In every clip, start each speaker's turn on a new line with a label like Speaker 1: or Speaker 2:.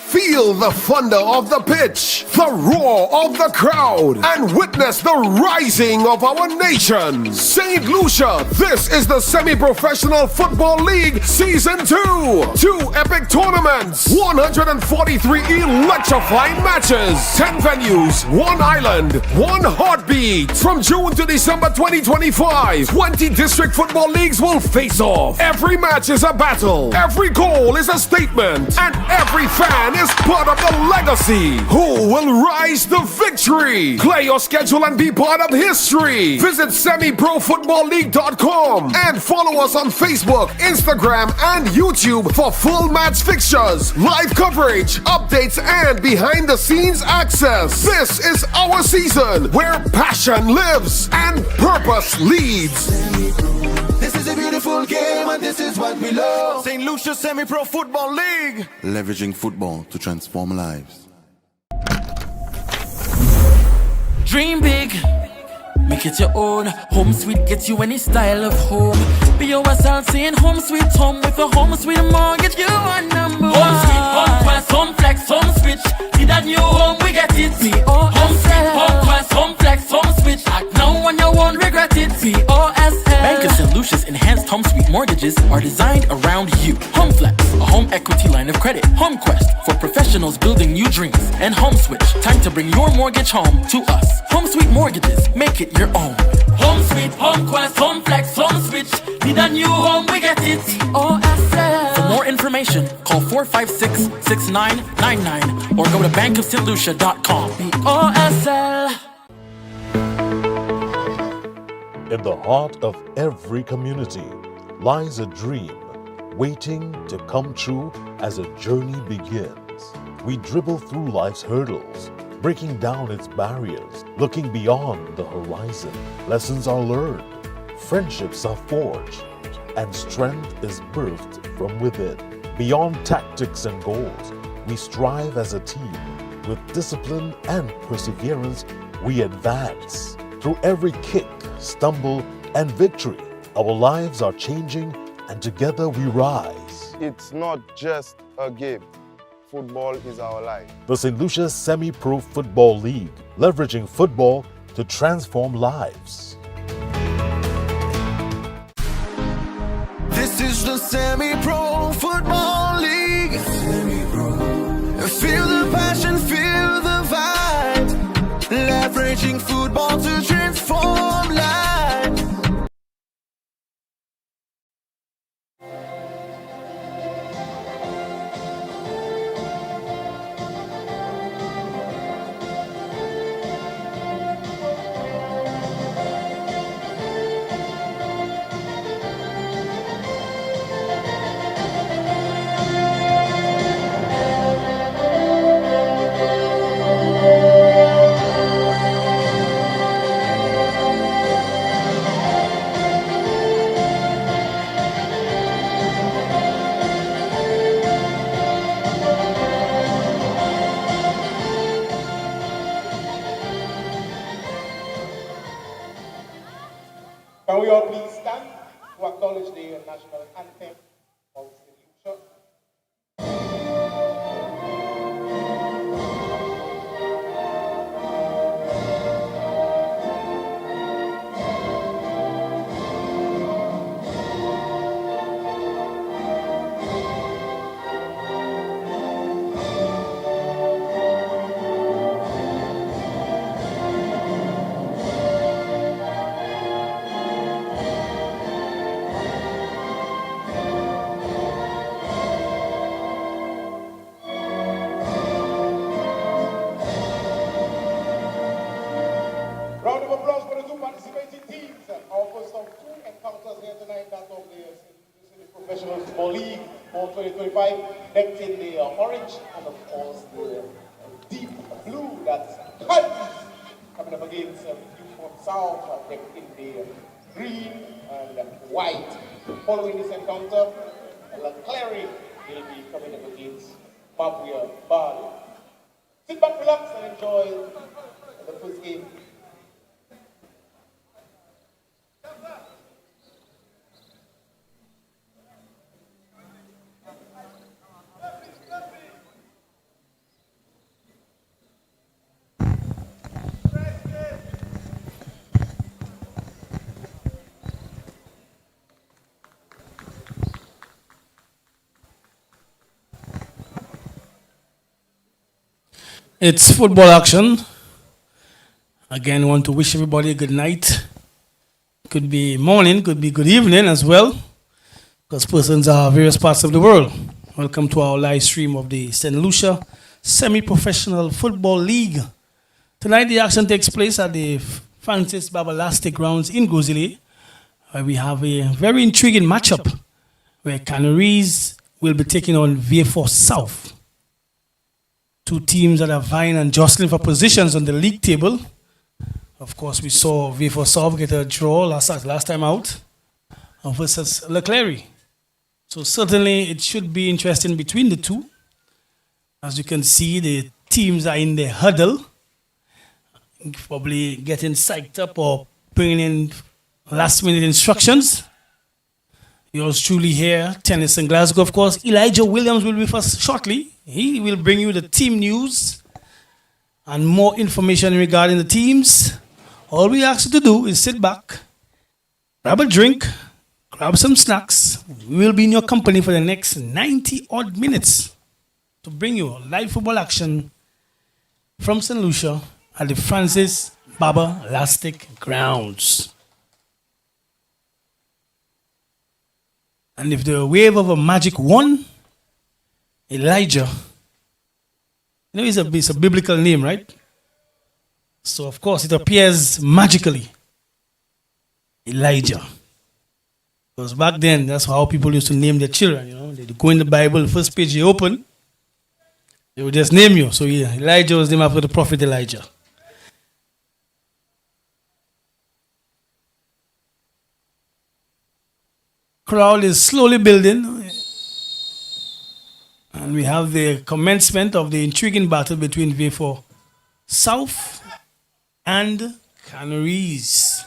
Speaker 1: Feel the thunder of the pitch, the roar of the crowd, and witness the rising of our nation. St. Lucia, this is the Semi-Professional Football League Season 2. 2 epic tournaments, 143 electrifying matches, 10 venues, 1 island, 1 heartbeat. From June to December 2025, 20 district football leagues will face off. Every match is a battle, every goal is a statement, and every fan is part of the legacy. Who will rise to victory? Play your schedule and be part of history. Visit semiprofootballleague.com and follow us on Facebook, Instagram, and YouTube for full match fixtures, live coverage, updates, and behind-the-scenes access. This is our season where passion lives and purpose leads.
Speaker 2: This is a beautiful game and this is what we love.
Speaker 3: St. Lucia Semi-Pro Football League.
Speaker 2: Leveraging football to transform lives.
Speaker 4: Dream big, make it your own. Home Sweet gets you any style of home. Be yourself saying home sweet home. With a home sweet mortgage, you are number one. Home sweet, home quest, home flex, home switch. See that new home, we get it. Home sweet, home quest, home flex, home switch. Act now when you won't regret it. POSL. Bank of St. Lucia's enhanced home sweet mortgages are designed around you. Home Flex, a home equity line of credit. Home Quest, for professionals building new dreams. And Home Switch, time to bring your mortgage home to us. Home Sweet Mortgages, make it your own. Home Sweet, Home Quest, Home Flex, Home Switch. Need a new home, we get it. POSL. For more information, call 456-6999 or go to bankofstlucia.com. POSL.
Speaker 5: In the heart of every community lies a dream waiting to come true as a journey begins. We dribble through life's hurdles, breaking down its barriers, looking beyond the horizon. Lessons are learned, friendships are forged, and strength is birthed from within. Beyond tactics and goals, we strive as a team. With discipline and perseverance, we advance. Through every kick, stumble, and victory, our lives are changing, and together we rise.
Speaker 6: It's not just a game. Football is our life.
Speaker 5: The St. Lucia Semi-Pro Football League, leveraging football to transform lives.
Speaker 2: This is the Semi-Pro Football League. Feel the passion, feel the vibe. Leveraging football to transform lives.
Speaker 7: Can we all please stand to acknowledge the national anthem of St. Lucia? Round of applause for the 2 participating teams. Our first of 2 encounters here tonight, that of the Professional Football League for 2025, decked in the orange and of course the deep blue that's coming up against from South, decked in the green and white. Following this encounter, Clary will be coming up against Papua Bali. Sit back, relax, and enjoy the first game.
Speaker 8: It's football action. Again, want to wish everybody a good night. Could be morning, could be good evening as well, because persons are various parts of the world. Welcome to our live stream of the St. Lucia Semi-Professional Football League. Tonight, the action takes place at the Francis Babalastic Grounds in Gozile, where we have a very intriguing matchup where Canaries will be taking on VIEUX South. Two teams that are vying and jostling for positions on the league table. Of course, we saw VIEUX South get a draw last time out versus Leclerc. So certainly it should be interesting between the two. As you can see, the teams are in the huddle, probably getting psyched up or bringing in last-minute instructions. Yours truly here, tennis in Glasgow, of course. Elijah Williams will be with us shortly. He will bring you the team news and more information regarding the teams. All we ask you to do is sit back, grab a drink, grab some snacks. We will be in your company for the next 90-odd minutes to bring you live football action from St. Lucia at the Francis Babalastic Grounds. And if the wave of a magic wand, Elijah, you know, it's a biblical name, right? So, of course, it appears magically. Elijah. Because back then, that's how people used to name their children, you know. They'd go in the Bible, the first page you open, they would just name you. So, yeah, Elijah was named after the prophet Elijah. Crowd is slowly building. And we have the commencement of the intriguing battle between VIEUX South and Canaries.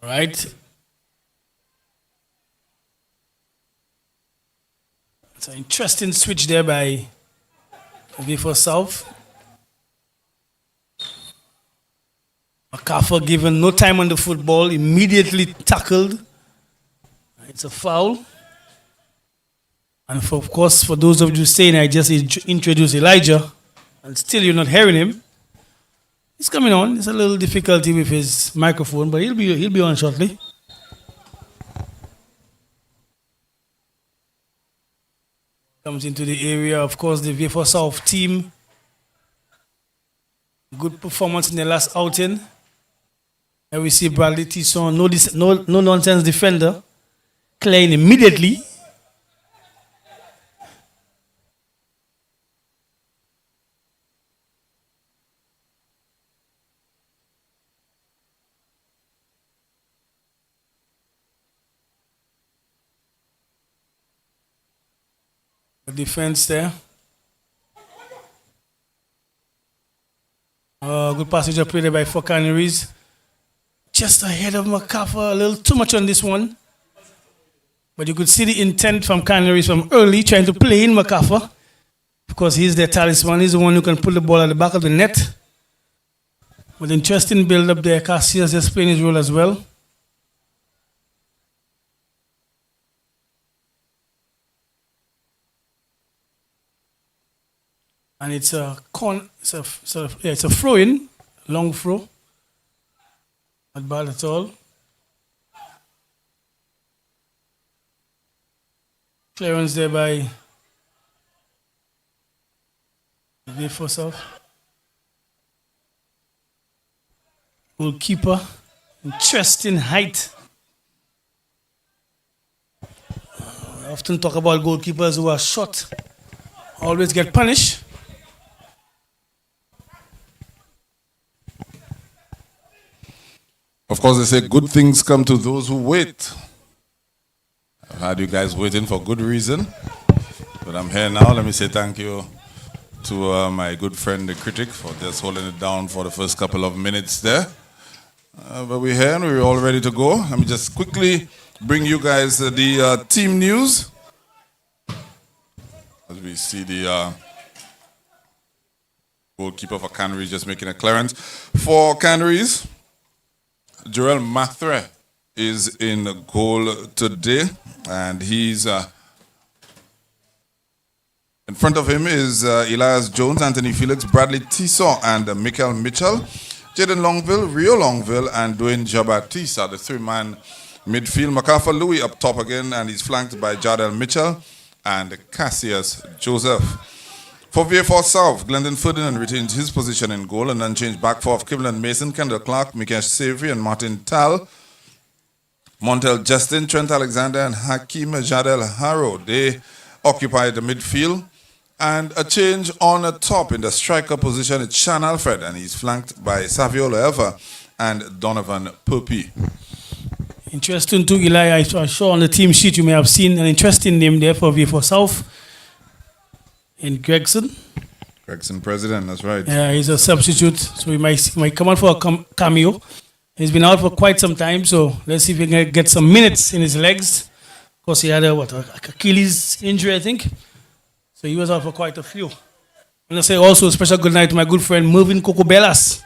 Speaker 8: Right. It's an interesting switch there by VIEUX South. MacArthur given no time on the football, immediately tackled. It's a foul. And of course, for those of you saying I just introduced Elijah, and still you're not hearing him, he's coming on. It's a little difficulty with his microphone, but he'll be on shortly. Comes into the area, of course, the VIEUX South team. Good performance in the last outing. And we see Bradley Tisson, no nonsense defender, clearing immediately. Defense there. Good passage up played by for Canaries. Just ahead of MacArthur, a little too much on this one. But you could see the intent from Canaries from early, trying to play in MacArthur. Of course, he's their talisman. He's the one who can put the ball at the back of the net. But interesting build up there. Cassius just playing his role as well. And it's a throw in, long throw. Not bad at all. Clearance there by VIEUX South. Goalkeeper, interesting height. I often talk about goalkeepers who are short, always get punished.
Speaker 9: Of course, they say good things come to those who wait. I've had you guys waiting for good reason. But I'm here now. Let me say thank you to my good friend, the critic, for just holding it down for the first couple of minutes there. But we're here and we're all ready to go. Let me just quickly bring you guys the team news. As we see the goalkeeper for Canaries just making a clearance. For Canaries, Joel Mathre is in goal today, and he's in front of him is Elias Jones, Anthony Felix, Bradley Tissot, and Michael Mitchell. Jaden Longville, Rio Longville, and Dwayne Jabatista, the three-man midfield. MacArthur Louis up top again, and he's flanked by Jardel Mitchell and Cassius Joseph. For VIEUX South, Glendon Ferdinand retains his position in goal, and unchanged back four of Kivland Mason, Kendall Clark, Mikesh Savory, and Martin Tal. Montel Justin, Trent Alexander, and Hakeem Jadel Harrow, they occupy the midfield. And a change on the top in the striker position, it's Sean Alfred, and he's flanked by Savio Loeva and Donovan Purpey.
Speaker 8: Interesting too, Eli. I saw on the team sheet you may have seen an interesting name there for VIEUX South in Gregson.
Speaker 9: Gregson president, that's right.
Speaker 8: Yeah, he's a substitute, so he might come out for a cameo. He's been out for quite some time, so let's see if we can get some minutes in his legs. Of course, he had a Achilles injury, I think. So he was out for quite a few. And I say also a special good night to my good friend Mervin Cocobelas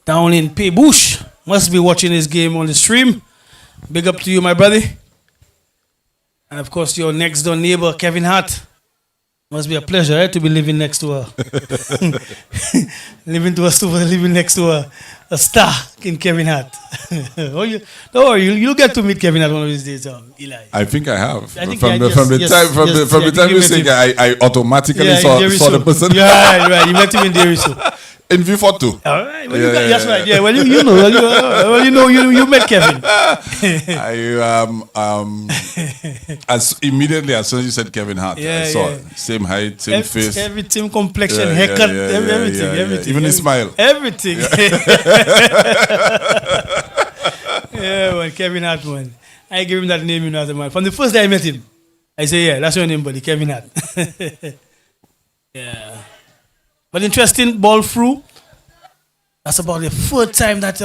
Speaker 8: down in Paybush. Must be watching this game on the stream. Big up to you, my brother. And of course, your next door neighbor, Kevin Hart. Must be a pleasure to be living next to her. living next to a star in Kevin Hart. Don't worry, you'll get to meet Kevin Hart one of these days, Eli.
Speaker 9: I think I have.
Speaker 8: I think
Speaker 9: from the time you say I automatically saw the person.
Speaker 8: Yeah, right. You met him in Deriso.
Speaker 9: In V4 too.
Speaker 8: All right. Well, that's right. Yeah. Well, you know. You met Kevin.
Speaker 9: As soon as you said Kevin Hart, I saw it. Same height, same face,
Speaker 8: everything, complexion, haircut, everything.
Speaker 9: Even his smile.
Speaker 8: Everything. Yeah, man, Kevin Hart, man. I gave him that name, as a man. From the first day I met him, I say, yeah, that's your name, buddy, Kevin Hart. Yeah. But interesting, ball through. That's about the third time that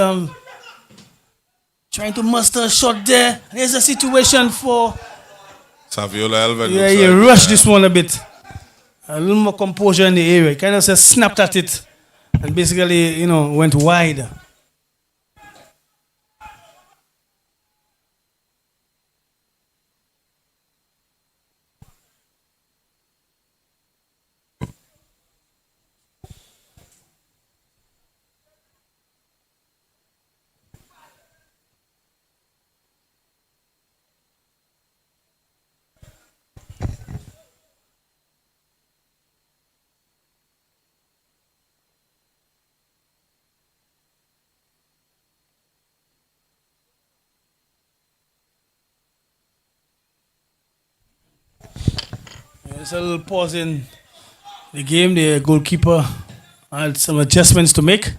Speaker 8: trying to muster a shot there. There's a situation for
Speaker 9: Saviola Elvin.
Speaker 8: Yeah, he rushed this one a bit. A little more composure in the area. He kind of just snapped at it and basically, went wide. There's a little pause in the game. The goalkeeper had some adjustments to make.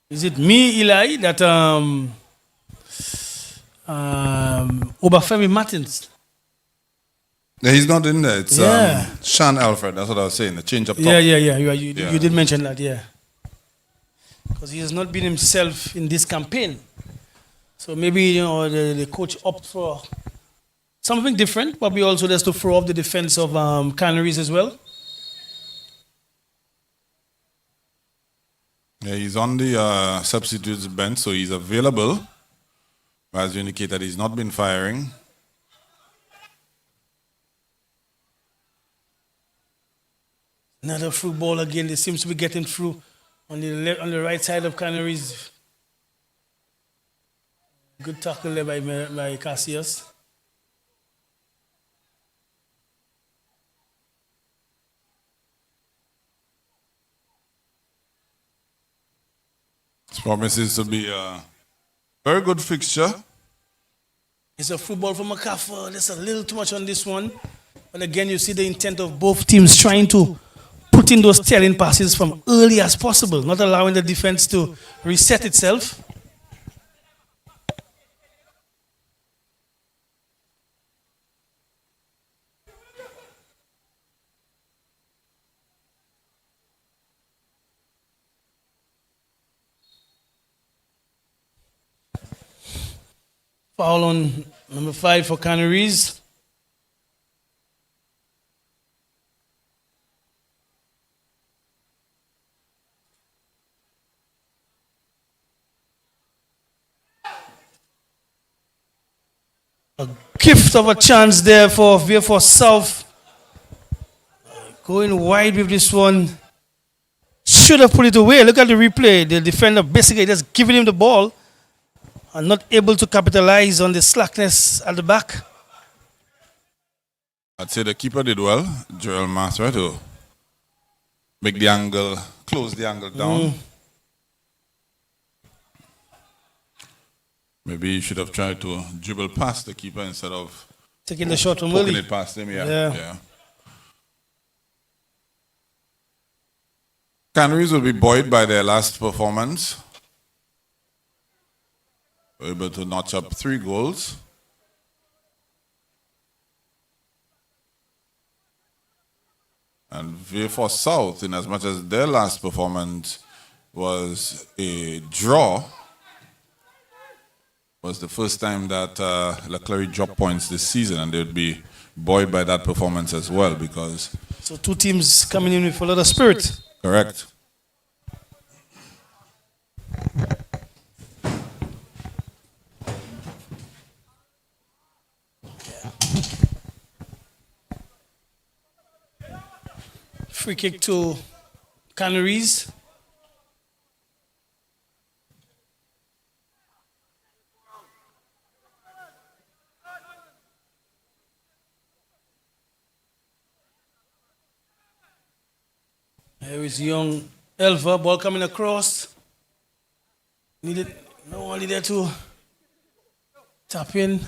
Speaker 8: Is it me, Eli, that Obafemi Martins?
Speaker 9: No, he's not in there. It's Sean Alfred. That's what I was saying. The change up top.
Speaker 8: Yeah. You did mention that, yeah. Because he has not been himself in this campaign. So maybe, the coach opted for something different, probably also just to throw off the defense of Canaries as well.
Speaker 9: Yeah, he's on the substitutes bench, so he's available. As you indicate that he's not been firing.
Speaker 8: Another through ball again. They seems to be getting through on the right side of Canaries. Good tackle there by Cassius.
Speaker 9: This promises to be a very good fixture.
Speaker 8: It's a football for MacArthur. There's a little too much on this one. But again, you see the intent of both teams trying to put putting those tailing passes from early as possible, not allowing the defense to reset itself. Foul on number 5 for Canaries. A gift of a chance there for VIEUX South. Going wide with this one. Should have put it away. Look at the replay. The defender basically just giving him the ball and not able to capitalize on the slackness at the back.
Speaker 9: I'd say the keeper did well, Joel Master, to make the angle, close the angle down. Maybe he should have tried to dribble past the keeper instead of
Speaker 8: taking the shot from
Speaker 9: poking
Speaker 8: early.
Speaker 9: it past him.
Speaker 8: Yeah.
Speaker 9: Canaries will be buoyed by their last performance. Able to notch up 3 goals. And VIEUX South, in as much as their last performance was a draw, was the first time that Leclerc dropped points this season, and they would be buoyed by that performance as well, because...
Speaker 8: So 2 teams coming in with a lot of spirit.
Speaker 9: Correct.
Speaker 8: Free kick to Canaries. There is young Elva, ball coming across. Needed nobody there to tap in.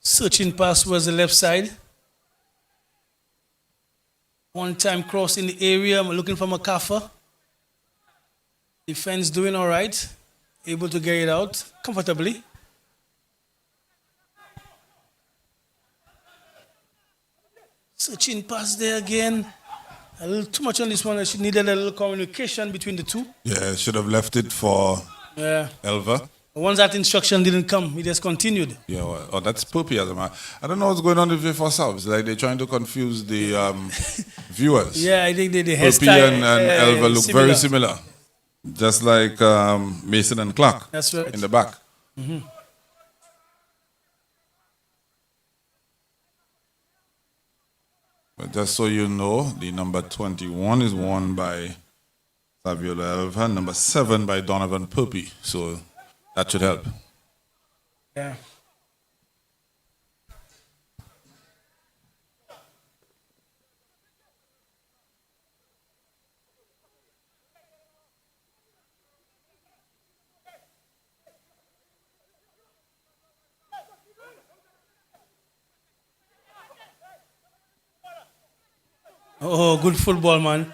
Speaker 8: Searching pass towards the left side. One time cross in the area. I'm looking for Makafa. Defense doing all right. Able to get it out comfortably. Searching pass there again. A little too much on this one. I should needed a little communication between the two.
Speaker 9: Yeah, should have left it for Elva.
Speaker 8: Once that instruction didn't come, he just continued.
Speaker 9: Yeah, well, oh, that's Puppy as a man. I don't know what's going on with VIEUX South. It's like they're trying to confuse the viewers.
Speaker 8: Yeah, I think the
Speaker 9: Puppy
Speaker 8: hairstyle
Speaker 9: and Elva look very similar. Just like Mason and Clark.
Speaker 8: That's right.
Speaker 9: In the back. But just so you know, the number 21 is worn by Saviola Elva, number 7 by Donovan Puppy. So that should help.
Speaker 8: Yeah. Oh, good football, man.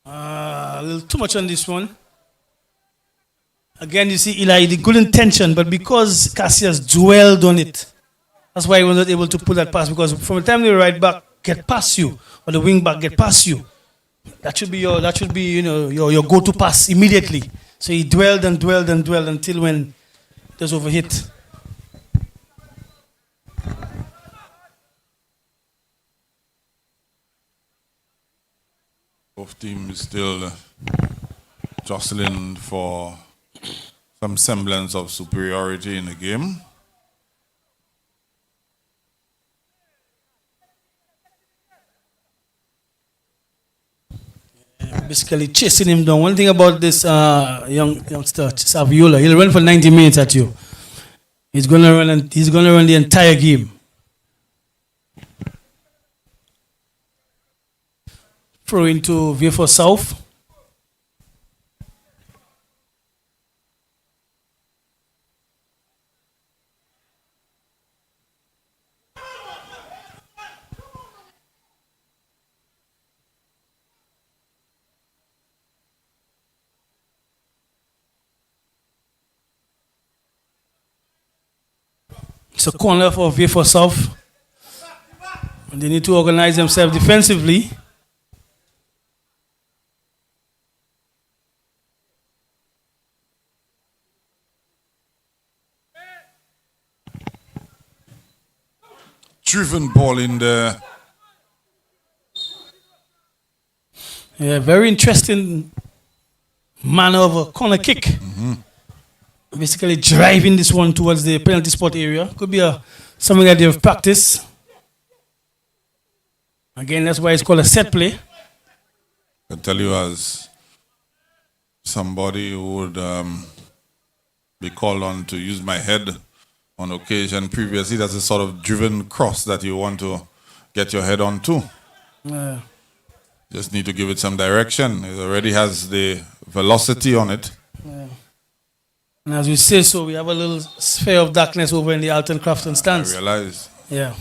Speaker 8: A little too much on this one. Again, you see Eli, the good intention, but because Cassius dwelled on it, that's why he was not able to pull that pass, because from the time the right back get past you, or the wing back get past you, that should be your go-to pass immediately. So he dwelled and dwelled and dwelled until when it was overhit.
Speaker 9: Both teams still jostling for some semblance of superiority in the game.
Speaker 8: basically chasing him down. One thing about this youngster, Saviola, he'll run for 90 minutes at you. He's gonna run and he's gonna run the entire game. Throw into VIEUX South. It's a corner for VIEUX South. And they need to organize themselves defensively.
Speaker 9: Driven ball in there.
Speaker 8: Yeah, very interesting manner of a corner kick. Basically driving this one towards the penalty spot area. Could be something that they've practiced. Again, that's why it's called a set play.
Speaker 9: I tell you, as somebody who would be called on to use my head on occasion previously, that's a sort of driven cross that you want to get your head on to. Just need to give it some direction. It already has the velocity on it.
Speaker 8: And as we say so, we have a little sphere of darkness over in the Alton Crafton stance.
Speaker 9: I realize.
Speaker 8: Yeah.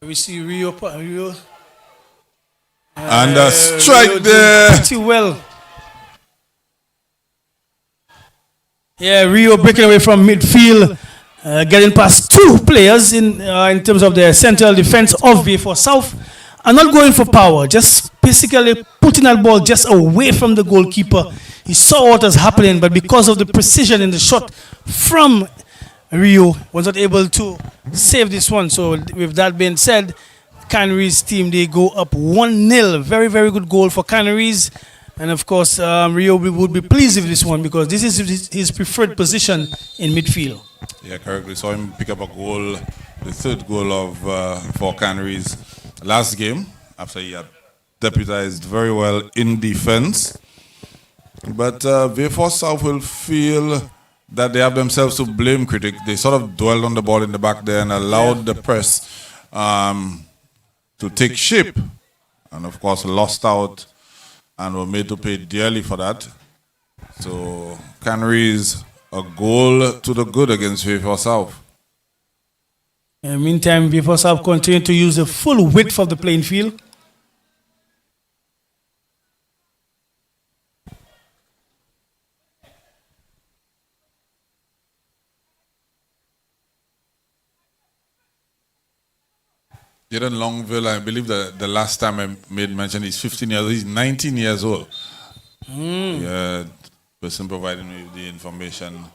Speaker 8: We see Rio
Speaker 9: and a strike
Speaker 8: Rio
Speaker 9: there.
Speaker 8: Pretty well. Yeah, Rio breaking away from midfield, getting past two players in terms of the central defense of VIEUX South, and not going for power, just basically putting that ball just away from the goalkeeper. He saw what was happening, but because of the precision in the shot from Rio, was not able to save this one. So with that being said, Canaries team, they go up 1-0. Very, very good goal for Canaries. And of course, Rio would be pleased with this one because this is his preferred position in midfield.
Speaker 9: Yeah, correct. We saw him pick up a goal, the third goal of for Canaries last game, after he had deputized very well in defense. But VIEUX South will feel that they have themselves to blame, critic. They sort of dwelled on the ball in the back there and allowed the press to take shape, and of course lost out and were made to pay dearly for that. So Canaries, a goal to the good against VIEUX South.
Speaker 8: In the meantime, VIEUX South continue to use the full width of the playing field.
Speaker 9: Jaden Longville, I believe that the last time I made mention, he's 15 years old. He's 19 years old. Yeah, person providing me with the information.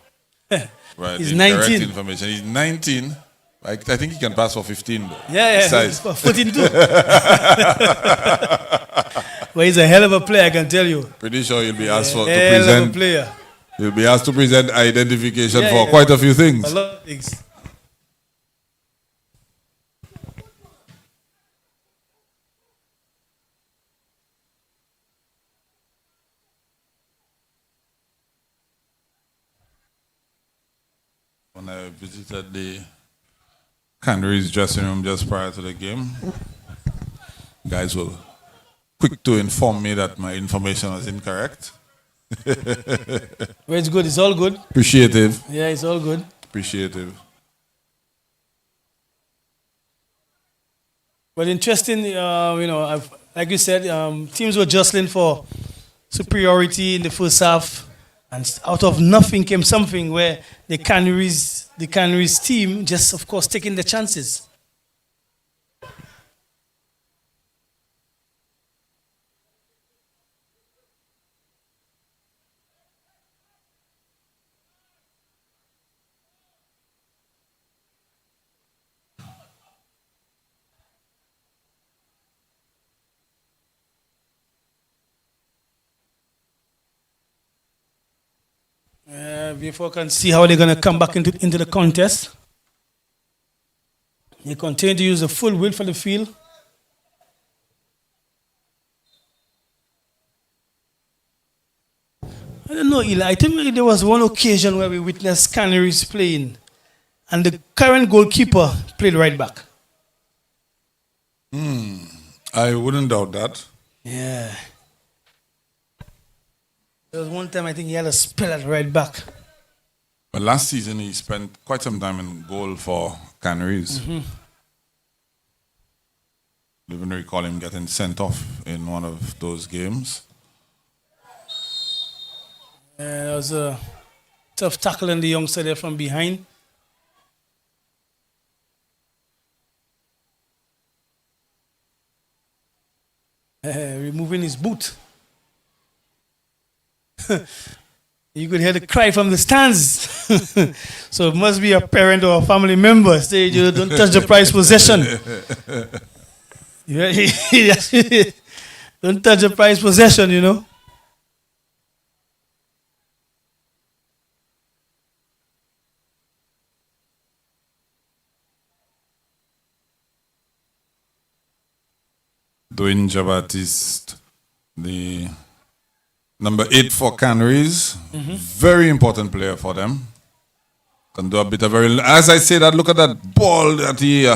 Speaker 9: Right,
Speaker 8: he's
Speaker 9: the
Speaker 8: 19.
Speaker 9: correct information. He's 19. I think he can pass for 15. Though.
Speaker 8: Yeah,
Speaker 9: Size.
Speaker 8: 14 too. Well, he's a hell of a player, I can tell you.
Speaker 9: Pretty sure you'll be asked to
Speaker 8: Hell
Speaker 9: present.
Speaker 8: of a player.
Speaker 9: You'll be asked to present identification for quite a few things.
Speaker 8: A lot of things.
Speaker 9: When I visited the Canaries dressing room just prior to the game, guys were quick to inform me that my information was incorrect.
Speaker 8: Well, it's good. It's all good.
Speaker 9: Appreciative.
Speaker 8: Yeah, it's all good.
Speaker 9: Appreciative.
Speaker 8: But interesting, like you said, teams were jostling for superiority in the first half. And out of nothing came something where the Canaries team just, of course, taking the chances. before can see how they're going to come back into the contest. They continue to use the full width of the field. I don't know, Eli. I think there was one occasion where we witnessed Canaries playing, and the current goalkeeper played right back.
Speaker 9: I wouldn't doubt that.
Speaker 8: Yeah. There was one time I think he had a spell at right back.
Speaker 9: But last season he spent quite some time in goal for Canaries. Even recall him getting sent off in one of those games.
Speaker 8: That was a tough tackle on the youngster there from behind. Removing his boot. You could hear the cry from the stands. So it must be a parent or a family member. Say, you don't touch the prized possession. Don't touch the prized possession, you know.
Speaker 9: Dwayne Jean-Baptiste, the number 8 for Canaries, very important player for them. Can do a bit of as I say that, look at that ball that he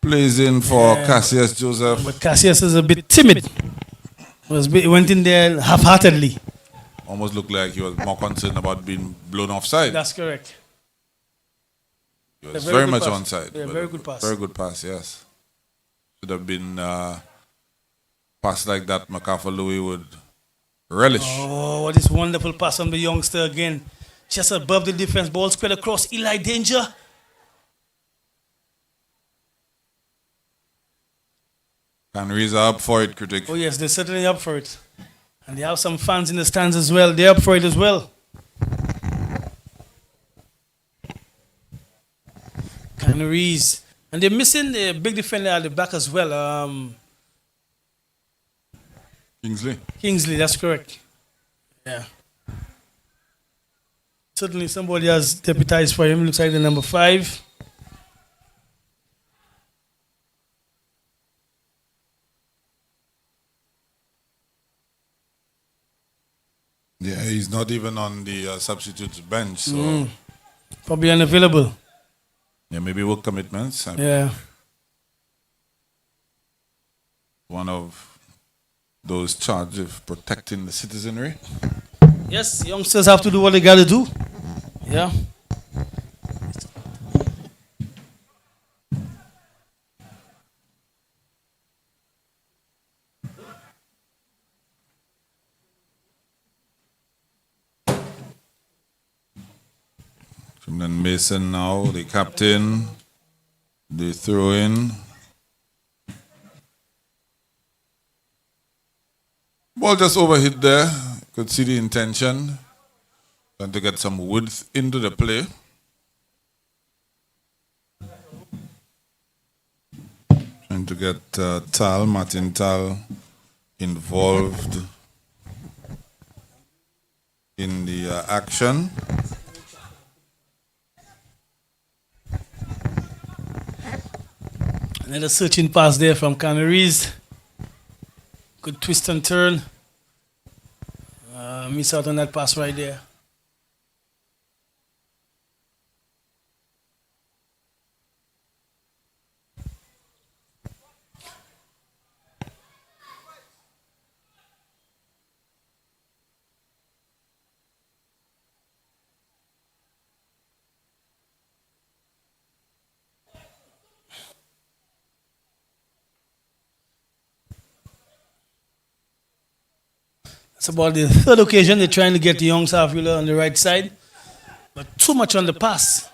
Speaker 9: plays in for Cassius Joseph.
Speaker 8: But Cassius is a bit timid. He went in there half-heartedly.
Speaker 9: Almost looked like he was more concerned about being blown offside.
Speaker 8: That's correct.
Speaker 9: He was very much onside.
Speaker 8: Yeah, very good pass.
Speaker 9: Very good pass, yes. Should have been pass like that, MacArthur Louis would relish.
Speaker 8: Oh, what is wonderful pass from the youngster again. Just above the defense, ball spread across. Eli danger.
Speaker 9: Canaries are up for it, critic.
Speaker 8: Oh yes, they're certainly up for it. And they have some fans in the stands as well. They're up for it as well. Canaries. And they're missing the big defender at the back as well. Kingsley, that's correct. Yeah. Certainly somebody has deputized for him. Looks like the number 5.
Speaker 9: Yeah, he's not even on the substitutes bench, so
Speaker 8: probably unavailable.
Speaker 9: Yeah, maybe work commitments.
Speaker 8: Yeah.
Speaker 9: One of those charged with protecting the citizenry.
Speaker 8: Yes, youngsters have to do what they got to do. Yeah.
Speaker 9: From then Mason now, the captain, the throw in. Ball just overhit there. Could see the intention. Trying to get some width into the play. Trying to get Martin Tal involved in the action.
Speaker 8: Another searching pass there from Canaries. Good twist and turn. Miss out on that pass right there. It's about the third occasion they're trying to get the young Savula on the right side, but too much on the pass.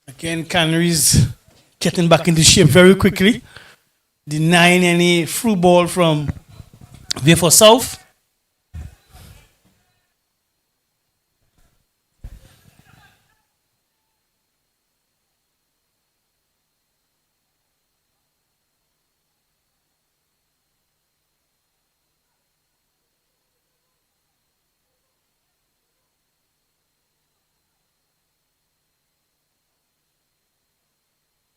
Speaker 8: Again, Canaries getting back into shape very quickly, denying any through ball from VIEUX South.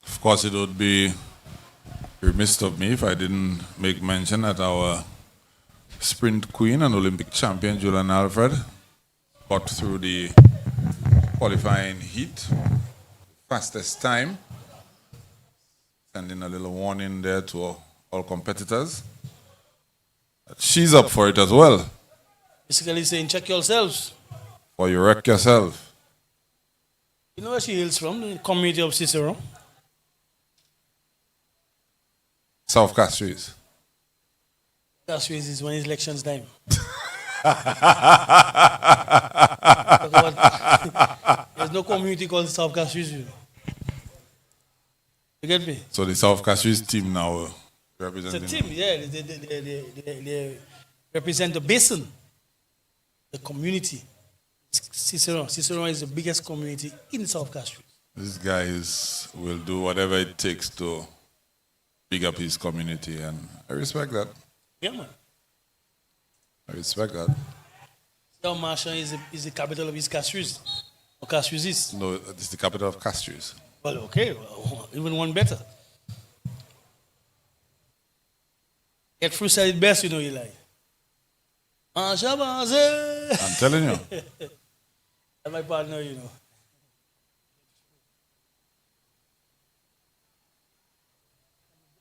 Speaker 9: Of course, it would be remiss of me if I didn't make mention that our sprint queen and Olympic champion, Julian Alfred, got through the qualifying heat, fastest time, sending a little warning there to all competitors. She's up for it as well.
Speaker 8: Basically saying, check yourselves.
Speaker 9: Or you wreck yourself.
Speaker 8: You know where she hails from? The community of Cicero.
Speaker 9: South Castries.
Speaker 8: Castries is when it's elections time. There's no community called South Castries. You get me?
Speaker 9: So the South Castries team now
Speaker 8: It's
Speaker 9: representing.
Speaker 8: a team, yeah. They represent the basin, the community. Cicero is the biggest community in South Castries.
Speaker 9: These guys will do whatever it takes to big up his community, and I respect that.
Speaker 8: Yeah, man.
Speaker 9: I respect that.
Speaker 8: Town Marshall is the capital of East Castries. Or Castries East.
Speaker 9: No, it's the capital of Castries.
Speaker 8: Well, okay. Well, even one better. Get through said it best, you know, Eli.
Speaker 9: I'm telling you.
Speaker 8: That's my partner, you know.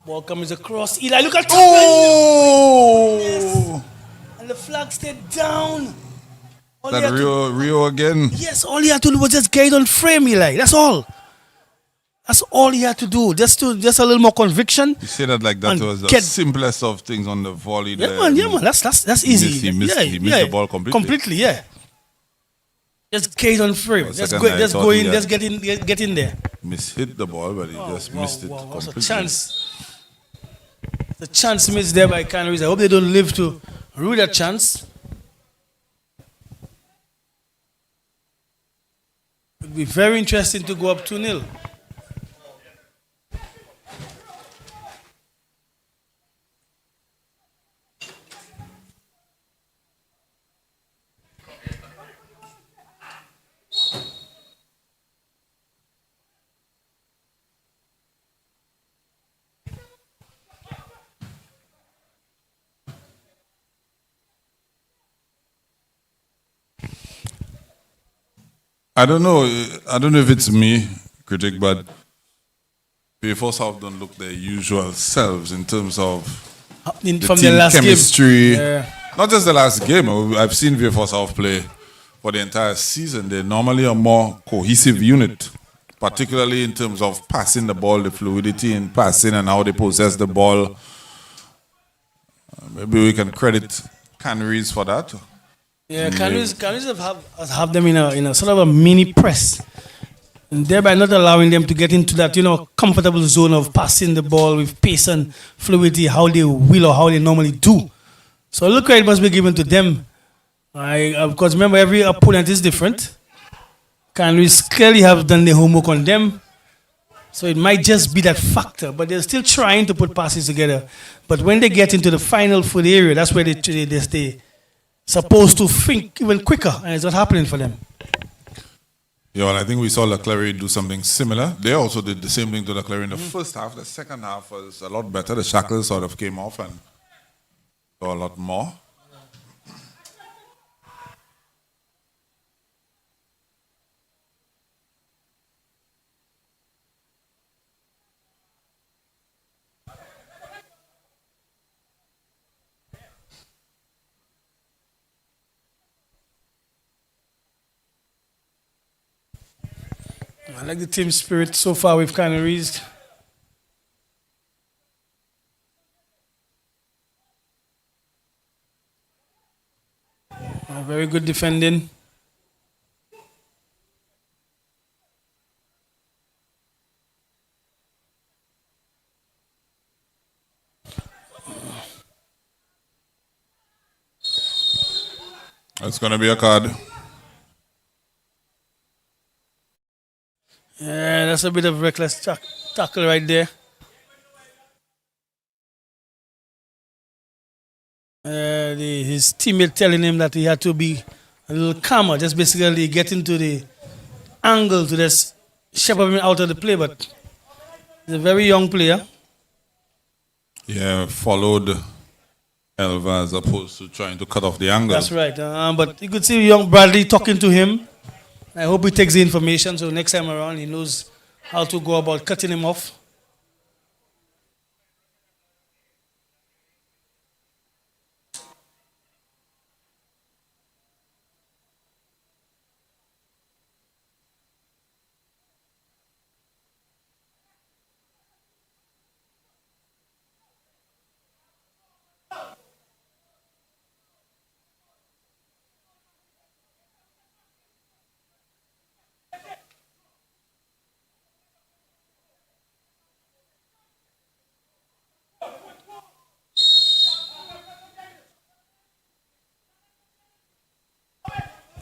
Speaker 8: Ball comes across. Eli, look at
Speaker 9: Oh!
Speaker 8: Yes. And the flag stayed down. All he
Speaker 9: That
Speaker 8: had to-
Speaker 9: Rio again.
Speaker 8: Yes, all he had to do was just get it on frame, Eli. That's all. That's all he had to do. Just a little more conviction.
Speaker 9: You say that like that
Speaker 8: And
Speaker 9: was the
Speaker 8: get-
Speaker 9: simplest of things on the volley.
Speaker 8: Yeah,
Speaker 9: there.
Speaker 8: man. Yeah, man. That's easy.
Speaker 9: He missed the ball completely.
Speaker 8: Completely, yeah. Just get it on frame.
Speaker 9: For a
Speaker 8: Just
Speaker 9: second,
Speaker 8: go,
Speaker 9: I
Speaker 8: just
Speaker 9: thought
Speaker 8: go
Speaker 9: he
Speaker 8: in.
Speaker 9: had-
Speaker 8: Just get in there.
Speaker 9: Hit the ball, but he just missed it
Speaker 8: Wow, what's
Speaker 9: completely.
Speaker 8: a chance? The chance missed there by Canaries. I hope they don't live to rue that chance. It would be very interesting to go up 2-0.
Speaker 9: I don't know. I don't know if it's me, critic, but VIEUX South don't look their usual selves in terms of the
Speaker 8: From
Speaker 9: team
Speaker 8: the last
Speaker 9: chemistry.
Speaker 8: game. Yeah.
Speaker 9: Not just the last game. I've seen VIEUX South play for the entire season. They're normally a more cohesive unit, particularly in terms of passing the ball, the fluidity in passing and how they possess the ball. Maybe we can credit Canaries for that.
Speaker 8: Yeah, Canaries have them in a sort of a mini press, and thereby not allowing them to get into that comfortable zone of passing the ball with pace and fluidity, how they will or how they normally do. So look where it must be given to them. Of course, remember every opponent is different. Canaries clearly have done their homework on them, so it might just be that factor. But they're still trying to put passes together. But when they get into the final foot area, that's where they supposed to think even quicker, and it's not happening for them.
Speaker 9: Yeah, well, I think we saw Leclerc do something similar. They also did the same thing to Leclerc in the first half. The second half was a lot better. The shackles sort of came off and saw a lot more.
Speaker 8: I like the team spirit so far with Canaries. Very good defending.
Speaker 9: It's going to be a card.
Speaker 8: Yeah, that's a bit of reckless tackle right there. His teammate telling him that he had to be a little calmer, just basically get into the angle to just shepherd him out of the play. But he's a very young player.
Speaker 9: Yeah, followed Elva as opposed to trying to cut off the angle.
Speaker 8: That's right. But you could see young Bradley talking to him. I hope he takes the information so next time around he knows how to go about cutting him off.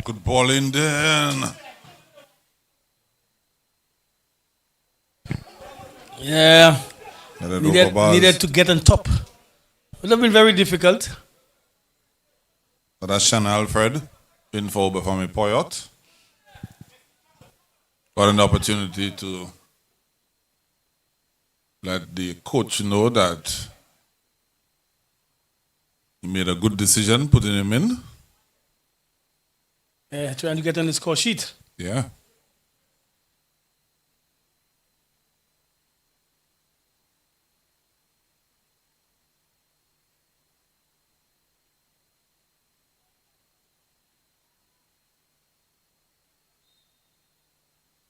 Speaker 9: Good ball in then.
Speaker 8: Yeah. Needed to get on top. Would have been very difficult.
Speaker 9: But that's Shan Alfred in for Bafami Poyot. Got an opportunity to let the coach know that he made a good decision putting him in.
Speaker 8: Yeah, trying to get on the score sheet.
Speaker 9: Yeah.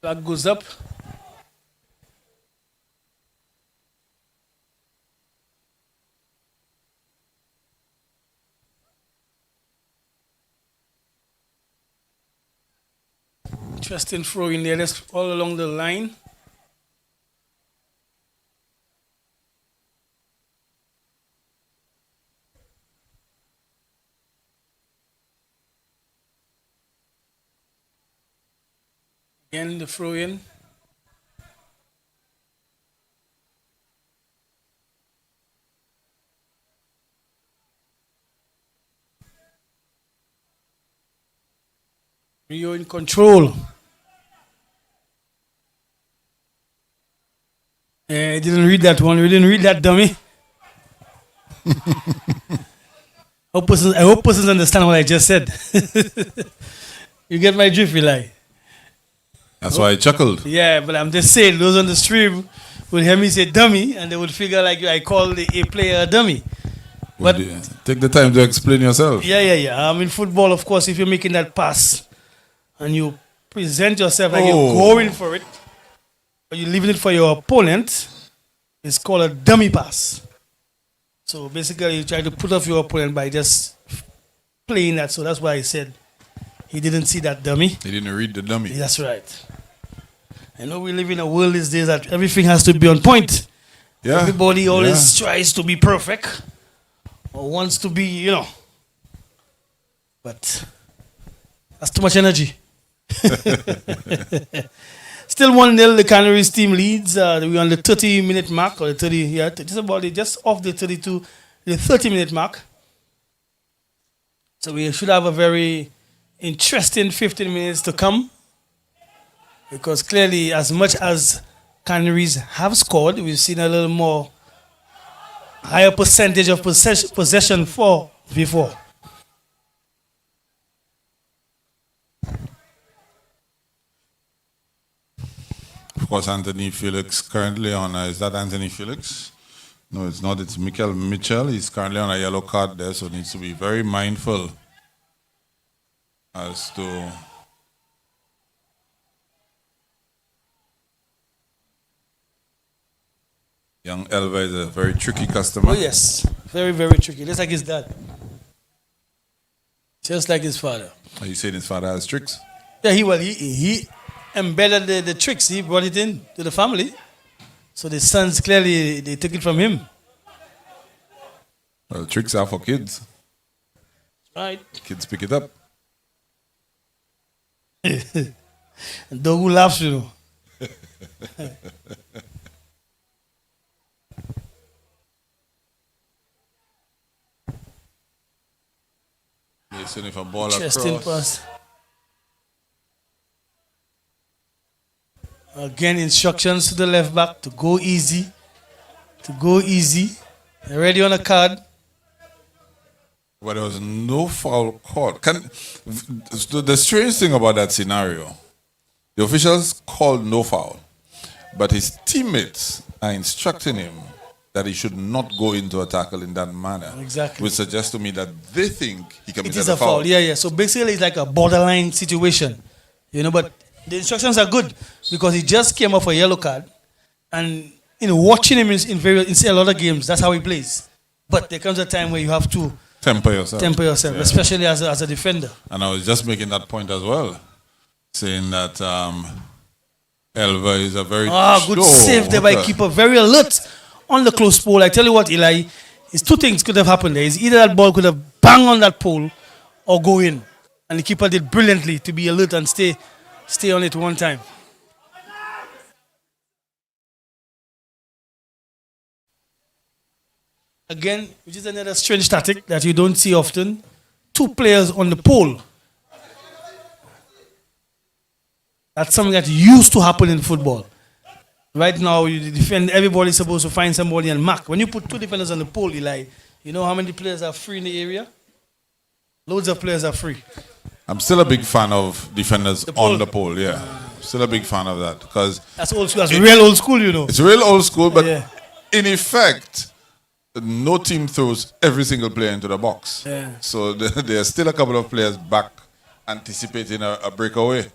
Speaker 8: Flag goes up. Interesting throw in there, that's all along the line. Again, the throw in. Rio in control. Yeah, I didn't read that one. We didn't read that, dummy. I hope persons understand what I just said. You get my drift, Eli?
Speaker 9: That's why I chuckled.
Speaker 8: Yeah, but I'm just saying, those on the stream would hear me say dummy, and they would figure like I call a player a dummy. But
Speaker 9: take the time to explain yourself.
Speaker 8: Yeah. In football, of course, if you're making that pass and you present yourself like you're going for it, or you're leaving it for your opponent, it's called a dummy pass. So basically, you try to put off your opponent by just playing that. So that's why I said he didn't see that dummy.
Speaker 9: He didn't read the dummy.
Speaker 8: That's right. I know we live in a world these days that everything has to be on point.
Speaker 9: Yeah.
Speaker 8: Everybody always tries to be perfect or wants to be, But that's too much energy. Still 1-0, the Canaries team leads. We're on the 30-minute mark, or the 30, just off the 32, the 30-minute mark. So we should have a very interesting 15 minutes to come. Because clearly, as much as Canaries have scored, we've seen a little more higher percentage of possession for V4.
Speaker 9: Of course, Anthony Felix currently on, is that Anthony Felix? No, it's not. It's Michael Mitchell. He's currently on a yellow card there, so needs to be very mindful as to young Elva is a very tricky customer.
Speaker 8: Oh, yes. Very, very tricky. Just like his dad. Just like his father.
Speaker 9: Are you saying his father has tricks?
Speaker 8: Yeah, he embedded the tricks. He brought it in to the family. So the sons clearly, they took it from him.
Speaker 9: Well, tricks are for kids.
Speaker 8: Right.
Speaker 9: Kids pick it up.
Speaker 8: Dogu laughs, you know.
Speaker 9: Listen, if a ball
Speaker 8: Chesting
Speaker 9: across.
Speaker 8: pass. Again, instructions to the left back to go easy. To go easy. Already on a card.
Speaker 9: But there was no foul called. The strange thing about that scenario, the officials called no foul, but his teammates are instructing him that he should not go into a tackle in that manner.
Speaker 8: Exactly.
Speaker 9: Which suggests to me that they think he
Speaker 8: It
Speaker 9: committed
Speaker 8: is
Speaker 9: a
Speaker 8: a
Speaker 9: foul.
Speaker 8: foul. Yeah. So basically, it's like a borderline situation. You know, but the instructions are good because he just came off a yellow card. And, watching him in a lot of games, that's how he plays. But there comes a time where you have to
Speaker 9: Temper yourself.
Speaker 8: yeah. Especially as a defender.
Speaker 9: And I was just making that point as well, saying that Elva is a very
Speaker 8: good save there by keeper. Very alert on the close pole. I tell you what, Eli, it's two things could have happened there. It's either that ball could have banged on that pole or go in. And the keeper did brilliantly to be alert and stay on it one time. Again, which is another strange tactic that you don't see often. Two players on the pole. That's something that used to happen in football. Right now, you defend, everybody's supposed to find somebody and mark. When you put two defenders on the pole, Eli, you know how many players are free in the area? Loads of players are free.
Speaker 9: I'm still a big fan of defenders on the pole, yeah. Still a big fan of that because
Speaker 8: that's old school. That's real old school, you know.
Speaker 9: It's real old school, but
Speaker 8: yeah.
Speaker 9: In effect, no team throws every single player into the box.
Speaker 8: Yeah.
Speaker 9: So there are still a couple of players back anticipating a breakaway.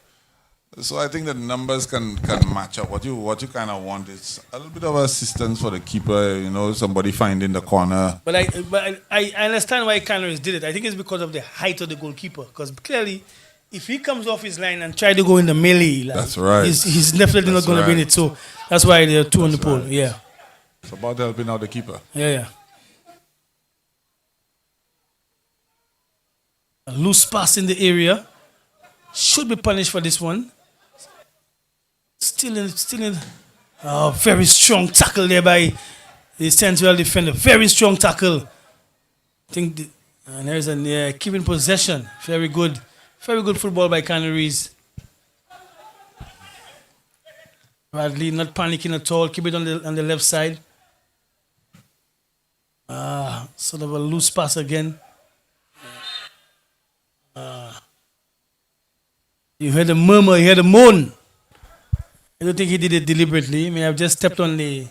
Speaker 9: So I think the numbers can match up. What you kind of want is a little bit of assistance for the keeper, somebody finding the corner.
Speaker 8: But I understand why Canaries did it. I think it's because of the height of the goalkeeper. Because clearly, if he comes off his line and try to go in the melee,
Speaker 9: that's right.
Speaker 8: He's definitely not going to win it. So that's why there are two on the pole. Right. Yeah.
Speaker 9: It's about helping out the keeper.
Speaker 8: Yeah. A loose pass in the area. Should be punished for this one. Still in. Oh, very strong tackle there by the central defender. Very strong tackle. I think, and there's keeping possession. Very good football by Canaries. Bradley not panicking at all. Keep it on the left side. Sort of a loose pass again. You heard the murmur, you heard the moan. I don't think he did it deliberately. He may have just stepped on the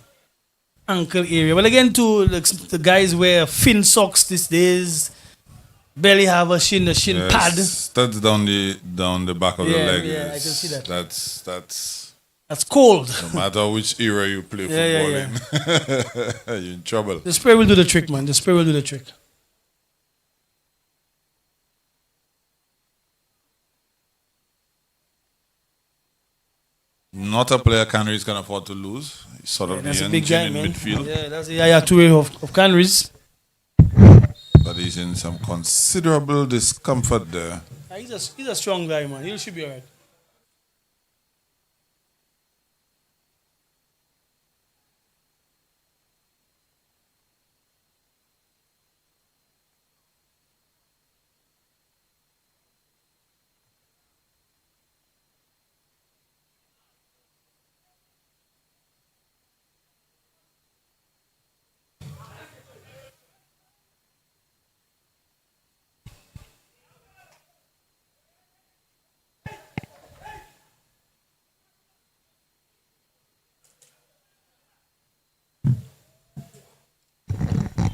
Speaker 8: ankle area. But again, too, the guys wear fin socks these days. Barely have a shin pad.
Speaker 9: Studs down the back of the leg.
Speaker 8: Yeah, I can see that.
Speaker 9: That's
Speaker 8: cold.
Speaker 9: No matter which era you play football in, you're in trouble.
Speaker 8: The spray will do the trick, man. The spray will do the trick.
Speaker 9: Not a player Canaries can afford to lose. He's sort of the engine
Speaker 8: guy,
Speaker 9: in midfield.
Speaker 8: Yeah, that's the Yaya Toure of Canaries.
Speaker 9: But he's in some considerable discomfort there.
Speaker 8: He's a strong guy, man. He should be all right.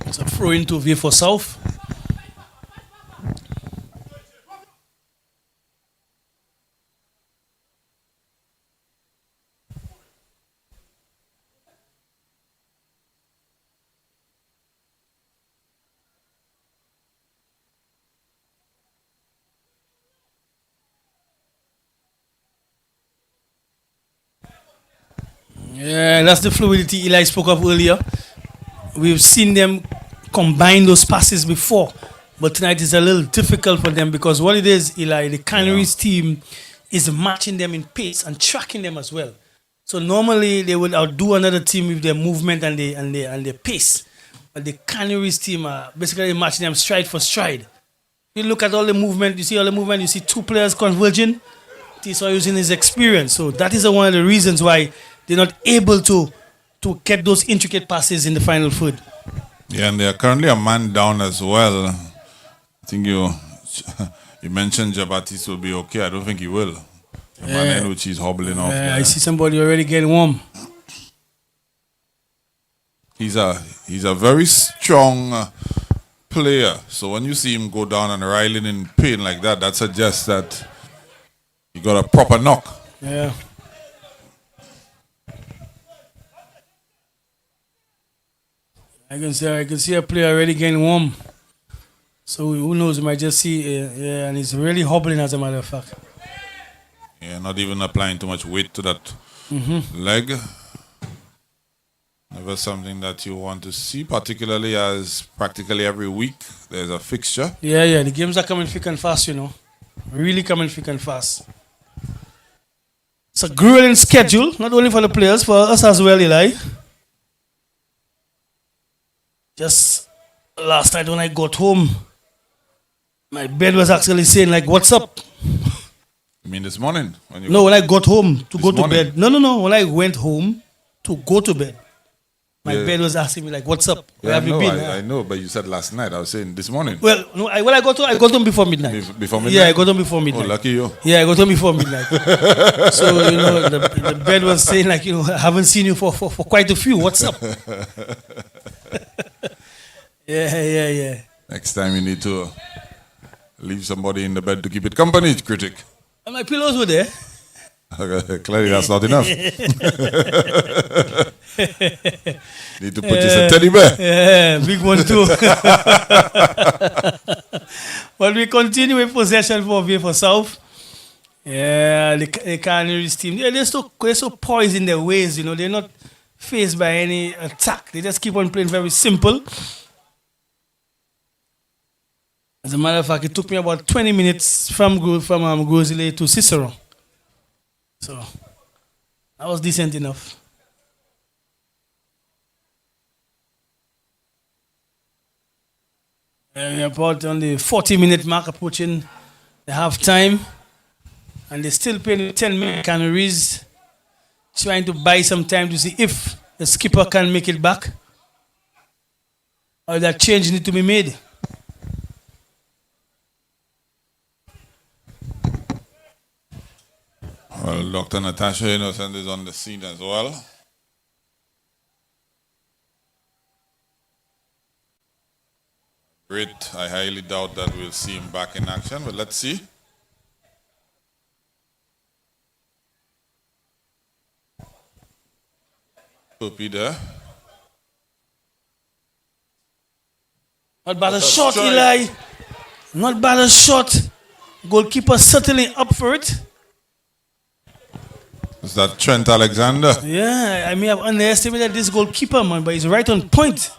Speaker 8: It's a throw into VIEUX for South. Yeah, that's the fluidity Eli spoke of earlier. We've seen them combine those passes before, but tonight is a little difficult for them because what it is, Eli, the Canaries team is matching them in pace and tracking them as well. So normally they would outdo another team with their movement and their pace. But the Canaries team are basically matching them stride for stride. You look at all the movement, you see all the movement, you see two players converging. Tiso using his experience. So that is one of the reasons why they're not able to get those intricate passes in the final third.
Speaker 9: Yeah, and they are currently a man down as well. I think you mentioned Jabatis will be okay. I don't think he will. The man in which he's hobbling off.
Speaker 8: I see somebody already getting warm.
Speaker 9: He's a very strong player. So when you see him go down and riling in pain like that, that suggests that he got a proper knock.
Speaker 8: Yeah. I can see a player already getting warm. So who knows? We might just see, and he's really hobbling as a matter of fact.
Speaker 9: Yeah, not even applying too much weight to that leg. Never something that you want to see, particularly as practically every week there's a fixture.
Speaker 8: Yeah, the games are coming thick and fast, Really coming thick and fast. It's a grueling schedule, not only for the players, for us as well, Eli. Just last night when I got home, my bed was actually saying like, "What's up?"
Speaker 9: You mean this morning?
Speaker 8: When I got home to go to bed. No. When I went home to go to bed, my bed was asking me like, "What's up? Where have you been?"
Speaker 9: I know, but you said last night. I was saying this morning.
Speaker 8: Well, no, I got home before midnight.
Speaker 9: Before midnight?
Speaker 8: Yeah, I got home before midnight.
Speaker 9: Oh, lucky you.
Speaker 8: Yeah, I got home before midnight. So, the bed was saying like, I haven't seen you for quite a few. What's up? Yeah.
Speaker 9: Next time you need to leave somebody in the bed to keep it company, critic.
Speaker 8: And my pillows were there.
Speaker 9: Clearly that's not enough. Need to purchase a teddy bear.
Speaker 8: Yeah, big one too. But we continue with possession for VIEUX South. Yeah, the Canaries team, they're so poised in their ways, they're not faced by any attack. They just keep on playing very simple. As a matter of fact, it took me about 20 minutes from Grozile to Cicero. So that was decent enough. And we're about on the 40-minute mark, approaching the half time. And they're still playing 10-minute Canaries, trying to buy some time to see if the skipper can make it back or that change need to be made.
Speaker 9: Well, Dr. Natasha Innocent is on the scene as well. Great. I highly doubt that we'll see him back in action, but let's see. Puppy there.
Speaker 8: Not bad a shot, Eli. Not bad a shot. Goalkeeper certainly up for it.
Speaker 9: Is that Trent Alexander?
Speaker 8: Yeah, I may have underestimated this goalkeeper, man, but he's right on point.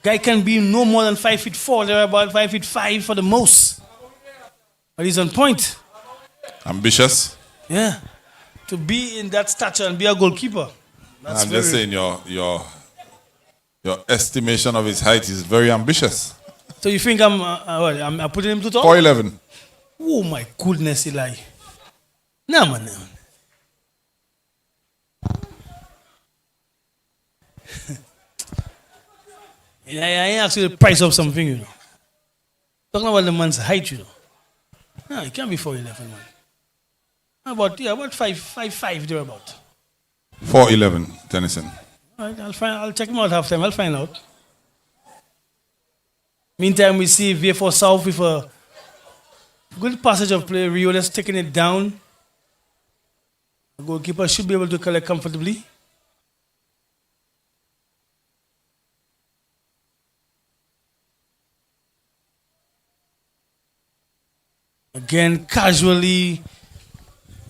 Speaker 8: Guy can be no more than 5'4". They're about 5'5" for the most. But he's on point.
Speaker 9: Ambitious?
Speaker 8: Yeah. To be in that stature and be a goalkeeper.
Speaker 9: I'm just saying your estimation of his height is very ambitious.
Speaker 8: So you think I'm putting him to top?
Speaker 9: 4'11".
Speaker 8: Oh my goodness, Eli. Nah, man. I ain't actually the price of something, Talking about the man's height, No, it can't be 4'11", man. About 5'5" thereabout.
Speaker 9: 4'11", Tennyson.
Speaker 8: All right, I'll check him out halftime. I'll find out. Meantime, we see VIEUX South with a good passage of play. Rio just taking it down. The goalkeeper should be able to collect comfortably. Again, casually,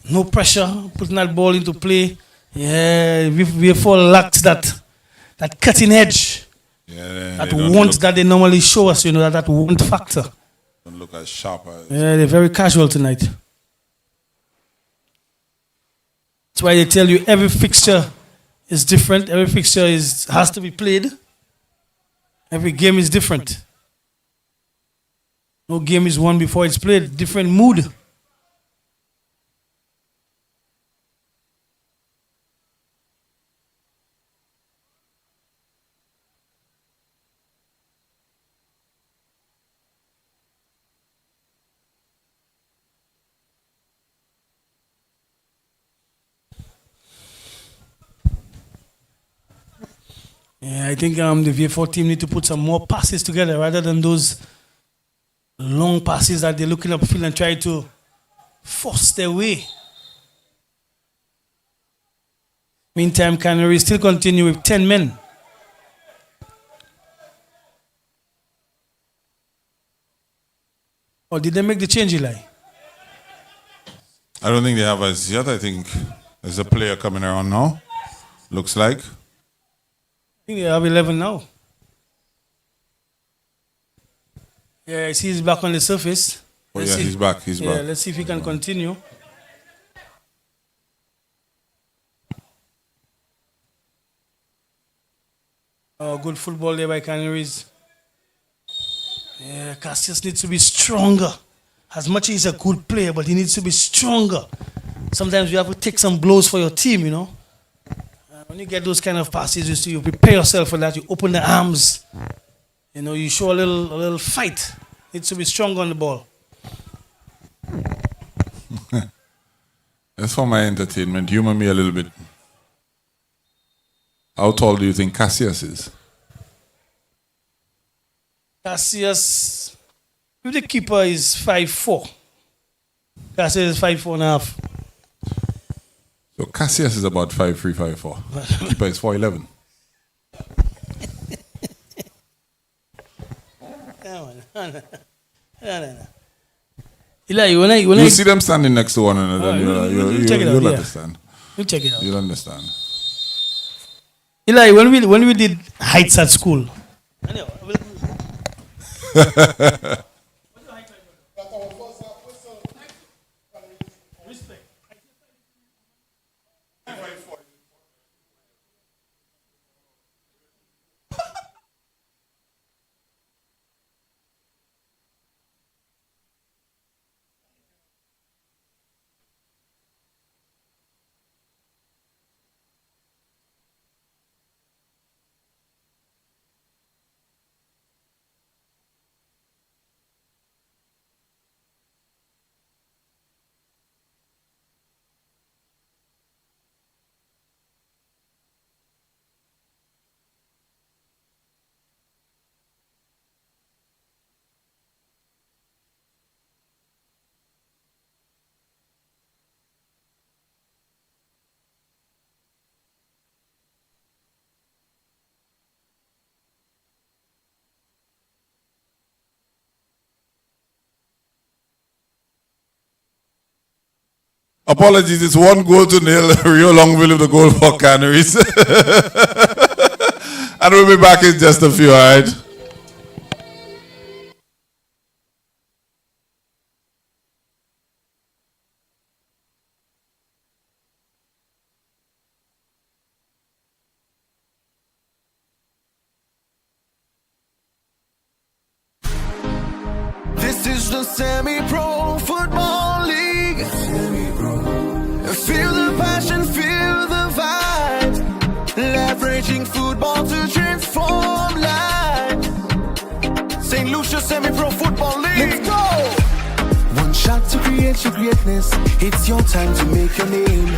Speaker 8: no pressure, putting that ball into play. Yeah, VIEUX lacks that cutting edge.
Speaker 9: Yeah,
Speaker 8: that want that they normally show us, that want factor.
Speaker 9: Don't look as sharp as.
Speaker 8: Yeah, they're very casual tonight. That's why they tell you every fixture is different. Every fixture has to be played. Every game is different. No game is won before it's played. Different mood. Yeah, I think the VIEUX team need to put some more passes together rather than those long passes that they're looking upfield and try to force their way. Meantime, Canaries still continue with 10 men. Or did they make the change, Eli?
Speaker 9: I don't think they have as yet. I think there's a player coming around now. Looks like.
Speaker 8: I think they have 11 now. Yeah, I see he's back on the surface.
Speaker 9: Oh, yeah, he's back. He's back.
Speaker 8: Let's see if he can continue. Oh, good football there by Canaries. Yeah, Cassius needs to be stronger. As much as he's a good player, but he needs to be stronger. Sometimes you have to take some blows for your team, you know. When you get those kind of passes, you prepare yourself for that. You open the arms. You know, you show a little fight. Needs to be strong on the ball.
Speaker 9: That's for my entertainment. Humor me a little bit. How tall do you think Cassius is?
Speaker 8: Cassius, if the keeper is 5'4", Cassius is 5'4.5".
Speaker 9: So Cassius is about 5'3", 5'4". Keeper is 4'11".
Speaker 8: No. Eli, when
Speaker 9: you see them standing next to one another, you'll understand.
Speaker 8: We'll check it out.
Speaker 9: You'll understand.
Speaker 8: Eli, when we did heights at school.
Speaker 9: Apologies, it's 1-0 Rio Longville with the goal for Canaries. And we'll be back in just a few, all right?
Speaker 2: This is the Semi-Pro Football League. Feel the passion, feel the vibe. Leveraging football to transform lives. St. Lucia Semi-Pro Football League. Let's go! One shot to create your greatness. It's your time to make your name.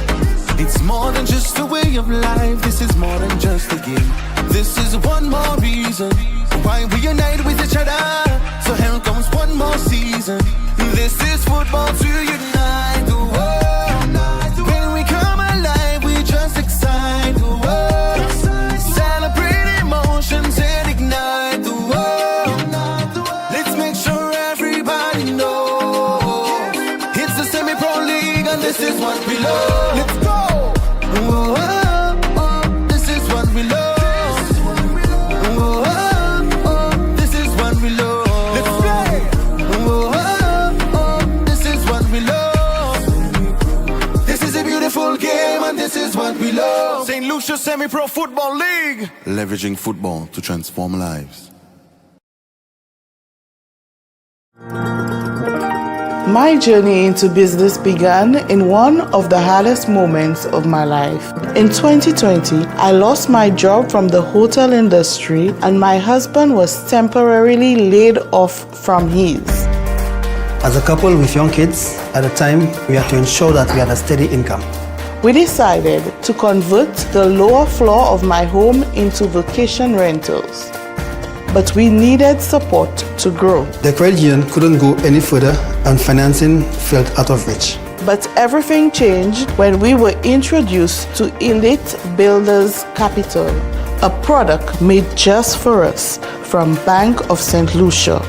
Speaker 2: It's more than just a way of life. This is more than just a game. This is one more reason why we unite with each other. So here comes one more season. This is football to unite the world. When we come alive, we just excite the world. Celebrate emotions and ignite the world. Let's make sure everybody knows it's the Semi-Pro League and this is what we love. Let's go! Whoa, oh, oh, this is what we love.
Speaker 3: Lucia Semi-Pro Football League.
Speaker 2: Leveraging football to transform lives.
Speaker 10: My journey into business began in one of the hardest moments of my life. In 2020, I lost my job from the hotel industry and my husband was temporarily laid off from his.
Speaker 11: As a couple with young kids, at the time, we had to ensure that we had a steady income.
Speaker 10: We decided to convert the lower floor of my home into vacation rentals. But we needed support to grow.
Speaker 11: The credit union couldn't go any further and financing felt out of reach.
Speaker 10: But everything changed when we were introduced to Elite Builders Capital, a product made just for us from Bank of St. Lucia.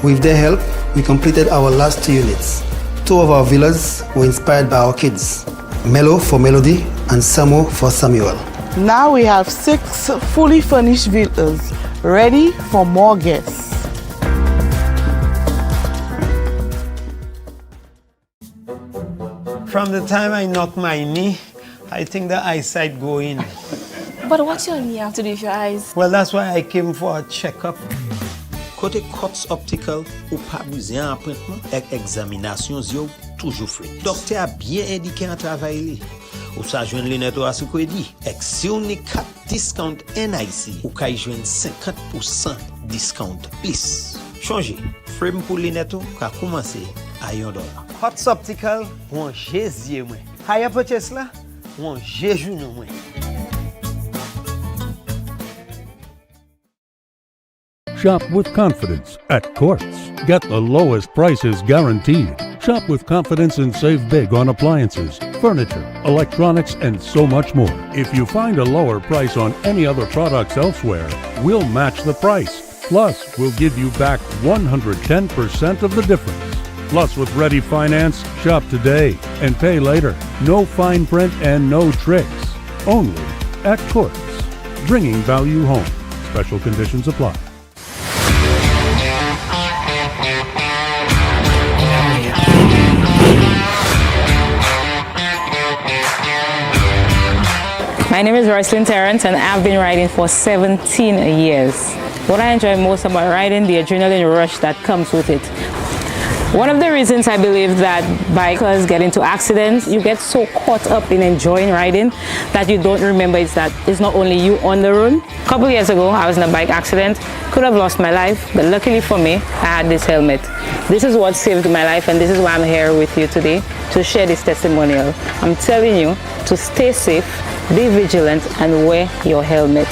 Speaker 11: With their help, we completed our last 2 units. 2 of our villas were inspired by our kids, Melo for Melody and Samo for Samuel.
Speaker 10: Now we have 6 fully furnished villas, ready for more guests.
Speaker 12: From the time I knocked my knee, I think the eyesight go in.
Speaker 13: But what's your knee have to do with your eyes?
Speaker 12: Well, that's why I came for a checkup.
Speaker 14: Côté Cox Optical, ou pas besoin d'appointment, avec examination yo toujours free. Docteur a bien indiqué un travail. Ou sa joindre lunettes à ce qu'on dit. Avec si on est 4 discount NIC, ou kay joindre 50% discount plus. Changer. Frame pour lunettes ka commencer à $1.
Speaker 12: Cox Optical, on jésus moi. Higher purchase là, on jésus nous moi.
Speaker 15: Shop with confidence at Quartz. Get the lowest prices guaranteed. Shop with confidence and save big on appliances, furniture, electronics, and so much more. If you find a lower price on any other products elsewhere, we'll match the price. Plus, we'll give you back 110% of the difference. Plus, with Ready Finance, shop today and pay later. No fine print and no tricks. Only at Quartz. Bringing value home. Special conditions apply.
Speaker 16: My name is Roycelyn Terrence and I've been riding for 17 years. What I enjoy most about riding, the adrenaline rush that comes with it. One of the reasons I believe that bikers get into accidents, you get so caught up in enjoying riding that you don't remember it's not only you on the road. A couple years ago, I was in a bike accident, could have lost my life, but luckily for me, I had this helmet. This is what saved my life and this is why I'm here with you today to share this testimonial. I'm telling you to stay safe, be vigilant and wear your helmet.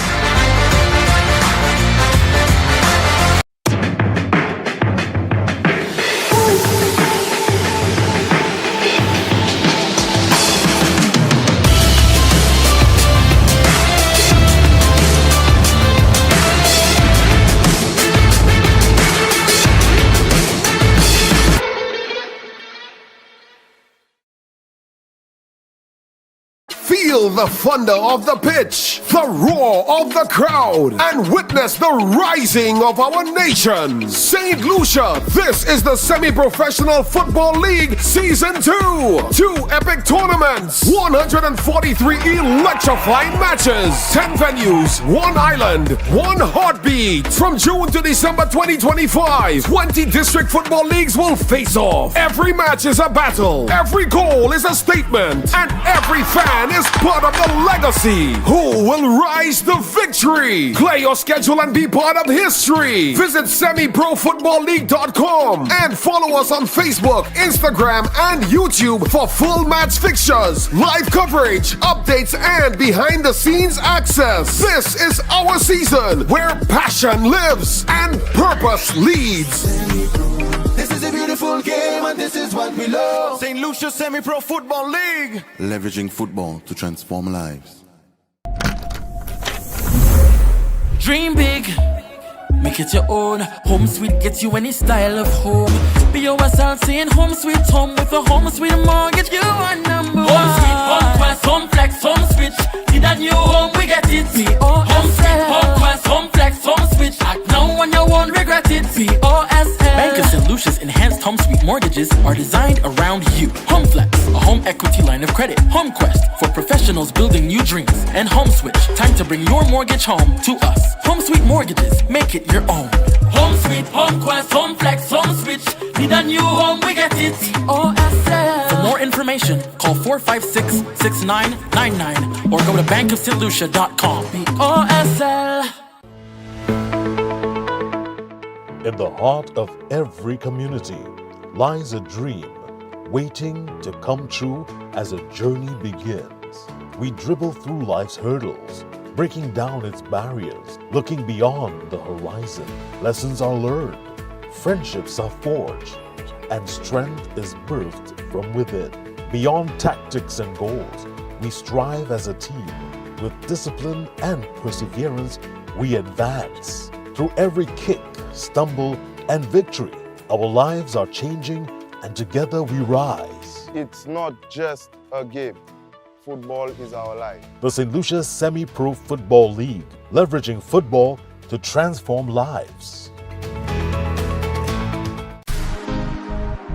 Speaker 1: Feel the thunder of the pitch, the roar of the crowd, and witness the rising of our nation. St. Lucia, this is the Semi-Professional Football League Season 2. 2 epic tournaments, 143 electrifying matches, 10 venues, 1 island, 1 heartbeat. From June to December 2025, 20 district football leagues will face off. Every match is a battle, every goal is a statement, and every fan is part of the legacy. Who will rise to victory? Play your schedule and be part of history. Visit semiprofootballleague.com and follow us on Facebook, Instagram, and YouTube for full match fixtures, live coverage, updates, and behind the scenes access. This is our season where passion lives and purpose leads.
Speaker 3: This is a beautiful game and this is what we love. St. Lucia Semi-Pro Football League.
Speaker 2: Leveraging football to transform lives.
Speaker 4: Dream big, make it your own. Home Sweet gets you any style of home. Be yourself saying home sweet home with a home sweet mortgage. You are number one. Home Quest, Home Flex, Home Switch. Need a new home, we get it. Home Switch, Home Quest, Home Flex, Home Switch. Act now and you won't regret it. VOSL. Bank of St. Lucia's enhanced home suite mortgages are designed around you. Home Flex, a home equity line of credit. Home Quest, for professionals building new dreams. And Home Switch, time to bring your mortgage home to us. Home Suite Mortgages, make it your own. Home Suite, Home Quest, Home Flex, Home Switch. Need a new home, we get it. VOSL. For more information, call 456-6999 or go to bankofstlucia.com. VOSL.
Speaker 5: In the heart of every community lies a dream waiting to come true as a journey begins. We dribble through life's hurdles, breaking down its barriers, looking beyond the horizon. Lessons are learned, friendships are forged, and strength is birthed from within. Beyond tactics and goals, we strive as a team. With discipline and perseverance, we advance. Through every kick, stumble, and victory, our lives are changing, and together we rise.
Speaker 6: It's not just a game. Football is our life.
Speaker 5: The St. Lucia Semi-Pro Football League, leveraging football to transform lives.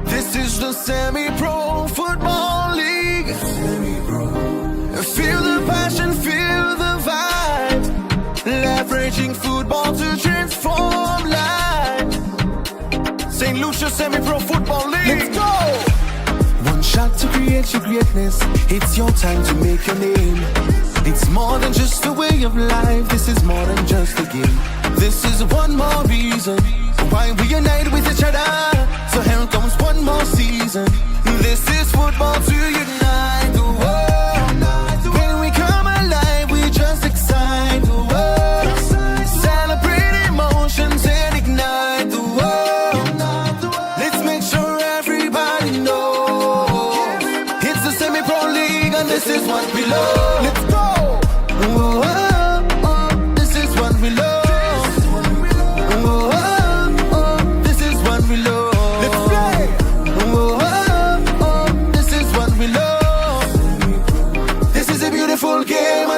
Speaker 2: This is the Semi-Pro Football League. Feel the passion, feel the vibe. Leveraging football to transform lives. St. Lucia Semi-Pro Football League. Let's go! One shot to create your greatness. It's your time to make your name. It's more than just a way of life. This is more than just a game. This is one more reason why we unite with each other. So here comes one more season. This is football to unite the world. When we come alive, we just excite the world. Celebrate emotions and ignite the world. Let's make sure everybody knows it's the Semi-Pro League and this is what we love. Let's go! Oh, oh, oh, this is what we love.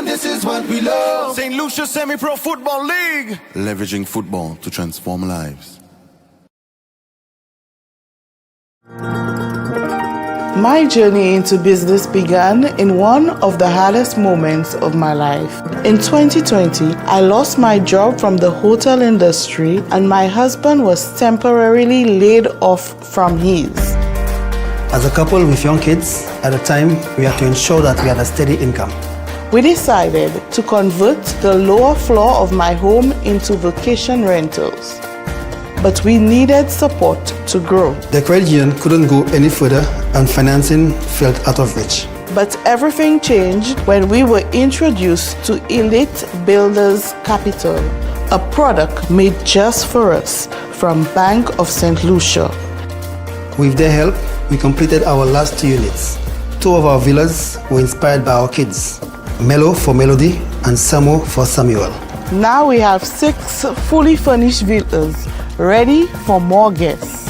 Speaker 2: This is what we love. St. Lucia Semi-Pro Football League. Leveraging football to transform lives.
Speaker 10: My journey into business began in one of the hardest moments of my life. In 2020, I lost my job from the hotel industry and my husband was temporarily laid off from his.
Speaker 11: As a couple with young kids, at the time, we had to ensure that we had a steady income.
Speaker 10: We decided to convert the lower floor of my home into vacation rentals. But we needed support to grow.
Speaker 11: The credit union couldn't go any further and financing felt out of reach.
Speaker 10: But everything changed when we were introduced to Elite Builders Capital, a product made just for us from Bank of St. Lucia.
Speaker 11: With their help, we completed our last 2 units. 2 of our villas were inspired by our kids. Melo for Melody and Samo for Samuel.
Speaker 10: Now we have 6 fully furnished villas ready for more guests.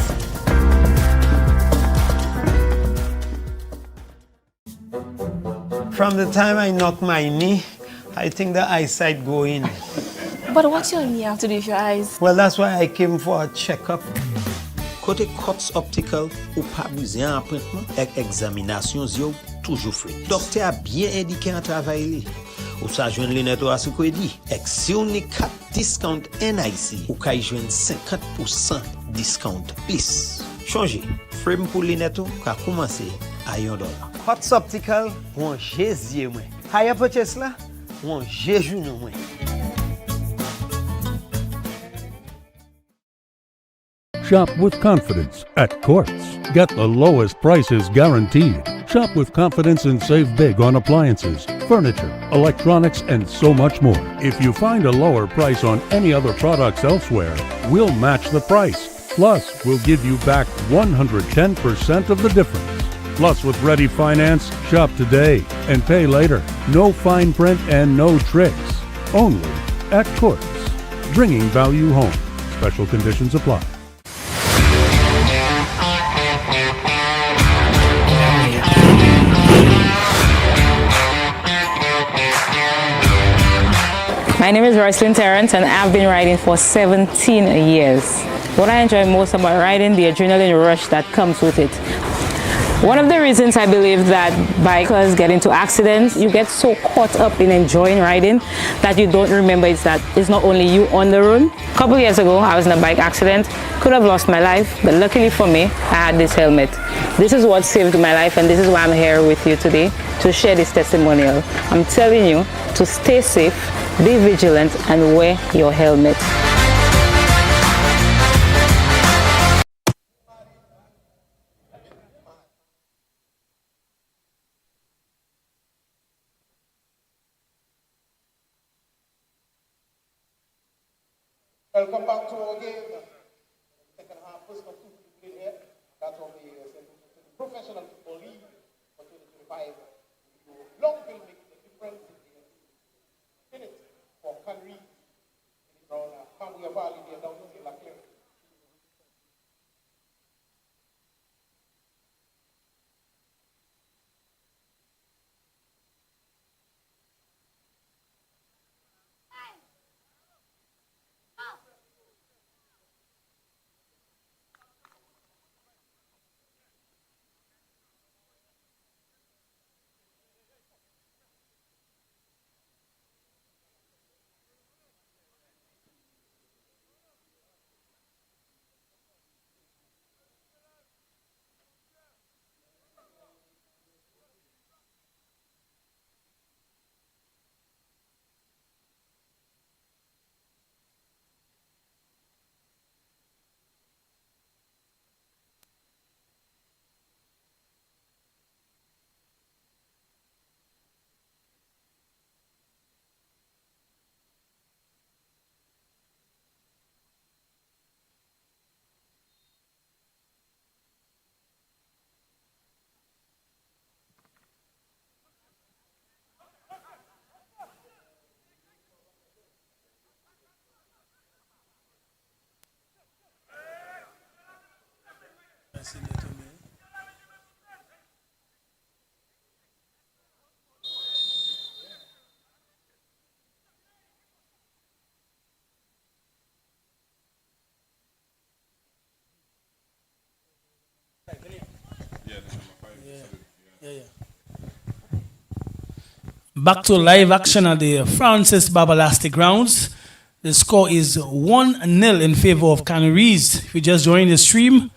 Speaker 12: From the time I knocked my knee, I think the eyesight go in.
Speaker 13: But what's your knee have to do with your eyes?
Speaker 12: Well, that's why I came for a checkup.
Speaker 14: Côté Cots Optical ou pas besoin appointment avec examination yo toujours free. Docteur a bien indiqué un travail. Ou sa joindre lunettes à ce qu'on dit. Avec si on est 4 discount NIC ou kay joindre 50% discount plus. Changer frame pour lunettes ka commencer à $1.
Speaker 12: Cots Optical ou jésus moi. Haya purchase là ou jésus nous moi.
Speaker 15: Shop with confidence at Quartz. Get the lowest prices guaranteed. Shop with confidence and save big on appliances, furniture, electronics, and so much more. If you find a lower price on any other products elsewhere, we'll match the price. Plus, we'll give you back 110% of the difference. Plus, with Ready Finance, shop today and pay later. No fine print and no tricks. Only at Quartz. Bringing value home. Special conditions apply.
Speaker 16: My name is Roycelyn Terrence and I've been riding for 17 years. What I enjoy most about riding, the adrenaline rush that comes with it. One of the reasons I believe that bikers get into accidents, you get so caught up in enjoying riding that you don't remember it's not only you on the road. A couple years ago, I was in a bike accident, could have lost my life, but luckily for me, I had this helmet. This is what saved my life, and this is why I'm here with you today to share this testimonial. I'm telling you to stay safe, be vigilant, and wear your helmet.
Speaker 7: Welcome back to our game. Second half, first of two played here. That's of the Professional Football League for 2025. Longville makes the difference in it for CANARIES from Hamburg Valley near down to La Claire.
Speaker 8: Back to live action at the Francis Babalastic grounds. The score is 1-0 in favor of CANARIES. If you just joined the stream,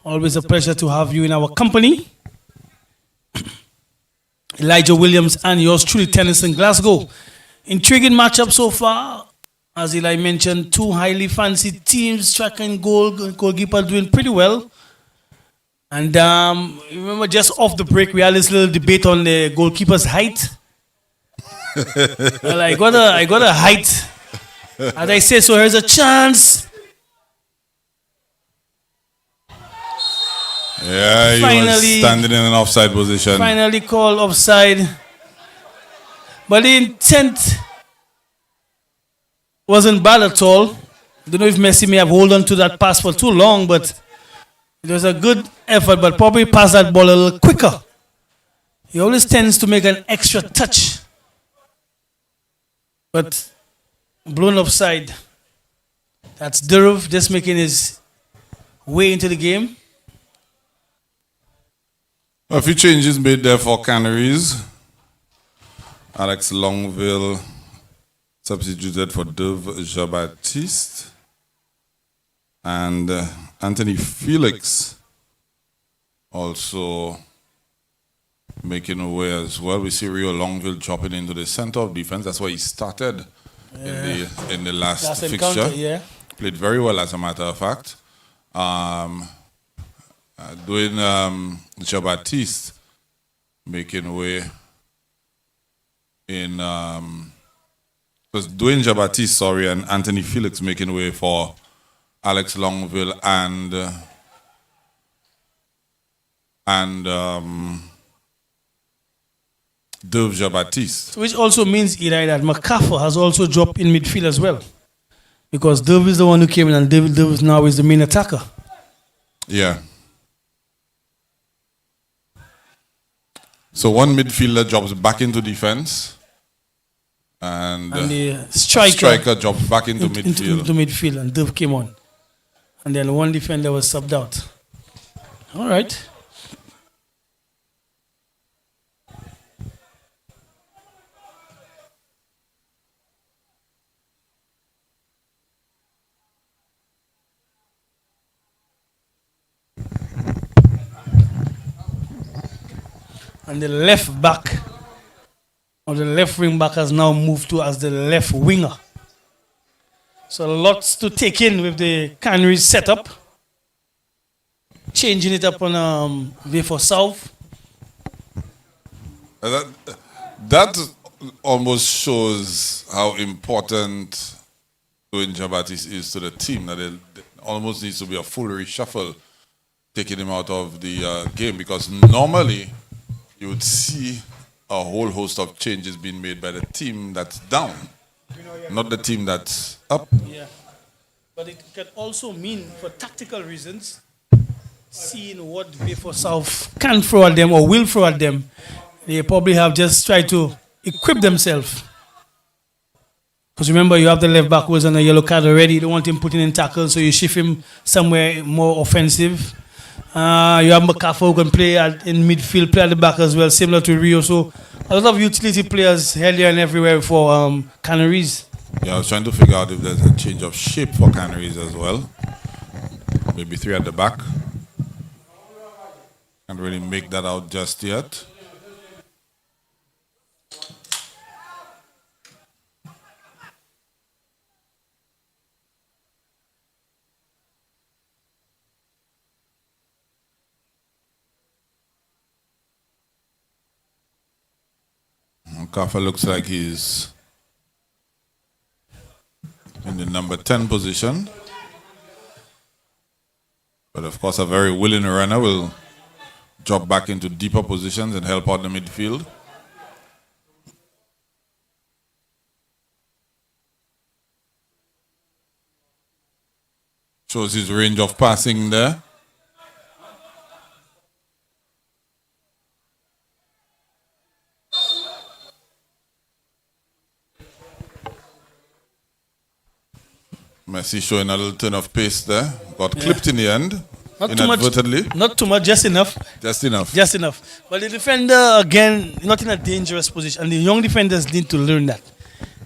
Speaker 8: always a pleasure to have you in our company. Elijah Williams and yours truly, Tennyson Glasgow. Intriguing matchup so far. As Eli mentioned, two highly fancied teams, striker and goalkeeper doing pretty well. And remember, just off the break, we had this little debate on the goalkeeper's height. Well, I got a height. As I say, so here's a chance.
Speaker 9: Yeah, he was standing in an offside position.
Speaker 8: Finally called offside. But the intent wasn't bad at all. I don't know if Messi may have held on to that pass for too long, but it was a good effort, but probably passed that ball a little quicker. He always tends to make an extra touch. But blown offside. That's Durov just making his way into the game.
Speaker 9: A few changes made there for CANARIES. Alex Longville substituted for Dove Jean-Baptiste. And Anthony Felix also making a way as well. We see Rio Longville dropping into the center of defense. That's where he started in the last fixture.
Speaker 8: Yeah.
Speaker 9: Played very well, as a matter of fact. Doing Jean-Baptiste making way in was doing Jean-Baptiste, sorry, and Anthony Felix making way for Alex Longville and Dove Jean-Baptiste.
Speaker 8: Which also means, Eli, that MacArthur has also dropped in midfield as well. Because Dove is the one who came in, and Dove now is the main attacker.
Speaker 9: Yeah. So one midfielder drops back into defense, And
Speaker 8: the striker
Speaker 9: dropped back into midfield.
Speaker 8: Into midfield, and Dove came on. And then one defender was subbed out. All right. And the left back, or the left wing back, has now moved to as the left winger. So lots to take in with the Canaries setup. Changing it up on VIEUX South.
Speaker 9: That almost shows how important doing Jabatis is to the team. That it almost needs to be a full reshuffle, taking him out of the game, because normally you would see a whole host of changes being made by the team that's down, not the team that's up.
Speaker 8: Yeah, but it can also mean, for tactical reasons, seeing what VIEUX South can throw at them or will throw at them, they probably have just tried to equip themselves. Because remember, you have the left back who is on a yellow card already. You don't want him putting in tackles, so you shift him somewhere more offensive. You have McCaffrey who can play in midfield, play at the back as well, similar to Rio. So a lot of utility players here and everywhere for Canaries.
Speaker 9: Yeah, I was trying to figure out if there's a change of shape for Canaries as well. Maybe 3 at the back. Can't really make that out just yet. Kafa looks like he's in the number 10 position. But of course, a very willing runner will drop back into deeper positions and help out the midfield. Shows his range of passing there. Messi showing a little turn of pace there. Got clipped in the end.
Speaker 8: Not too much. Not too much, just enough.
Speaker 9: Just enough.
Speaker 8: Just enough. But the defender, again, not in a dangerous position. And the young defenders need to learn that.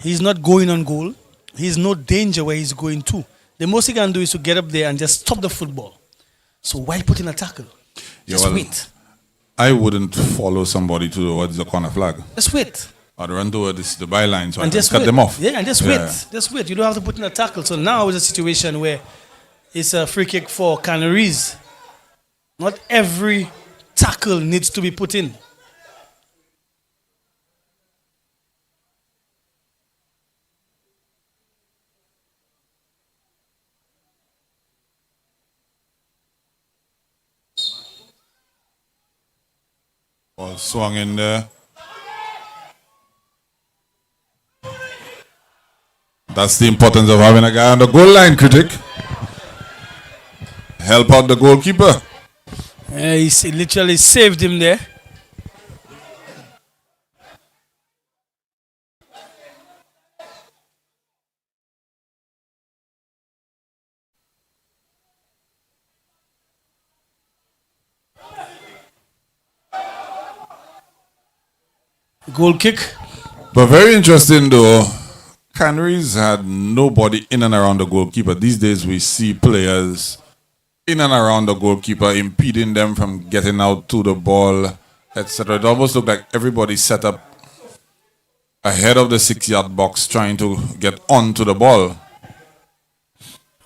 Speaker 8: He's not going on goal. He's no danger where he's going to. The most he can do is to get up there and just stop the football. So why put in a tackle? Just wait.
Speaker 9: I wouldn't follow somebody towards the corner flag.
Speaker 8: Just wait.
Speaker 9: I'd run towards the byline so
Speaker 8: and
Speaker 9: I can cut them off.
Speaker 8: Yeah, and just wait. Just wait. You don't have to put in a tackle. So now it's a situation where it's a free kick for Canaries. Not every tackle needs to be put in.
Speaker 9: Ball swung in there. That's the importance of having a guy on the goal line, critic. Help out the goalkeeper.
Speaker 8: He literally saved him there. Goal kick.
Speaker 9: But very interesting though. Canaries had nobody in and around the goalkeeper. These days we see players in and around the goalkeeper, impeding them from getting out to the ball, etc. It almost looked like everybody set up ahead of the 6-yard box trying to get onto the ball.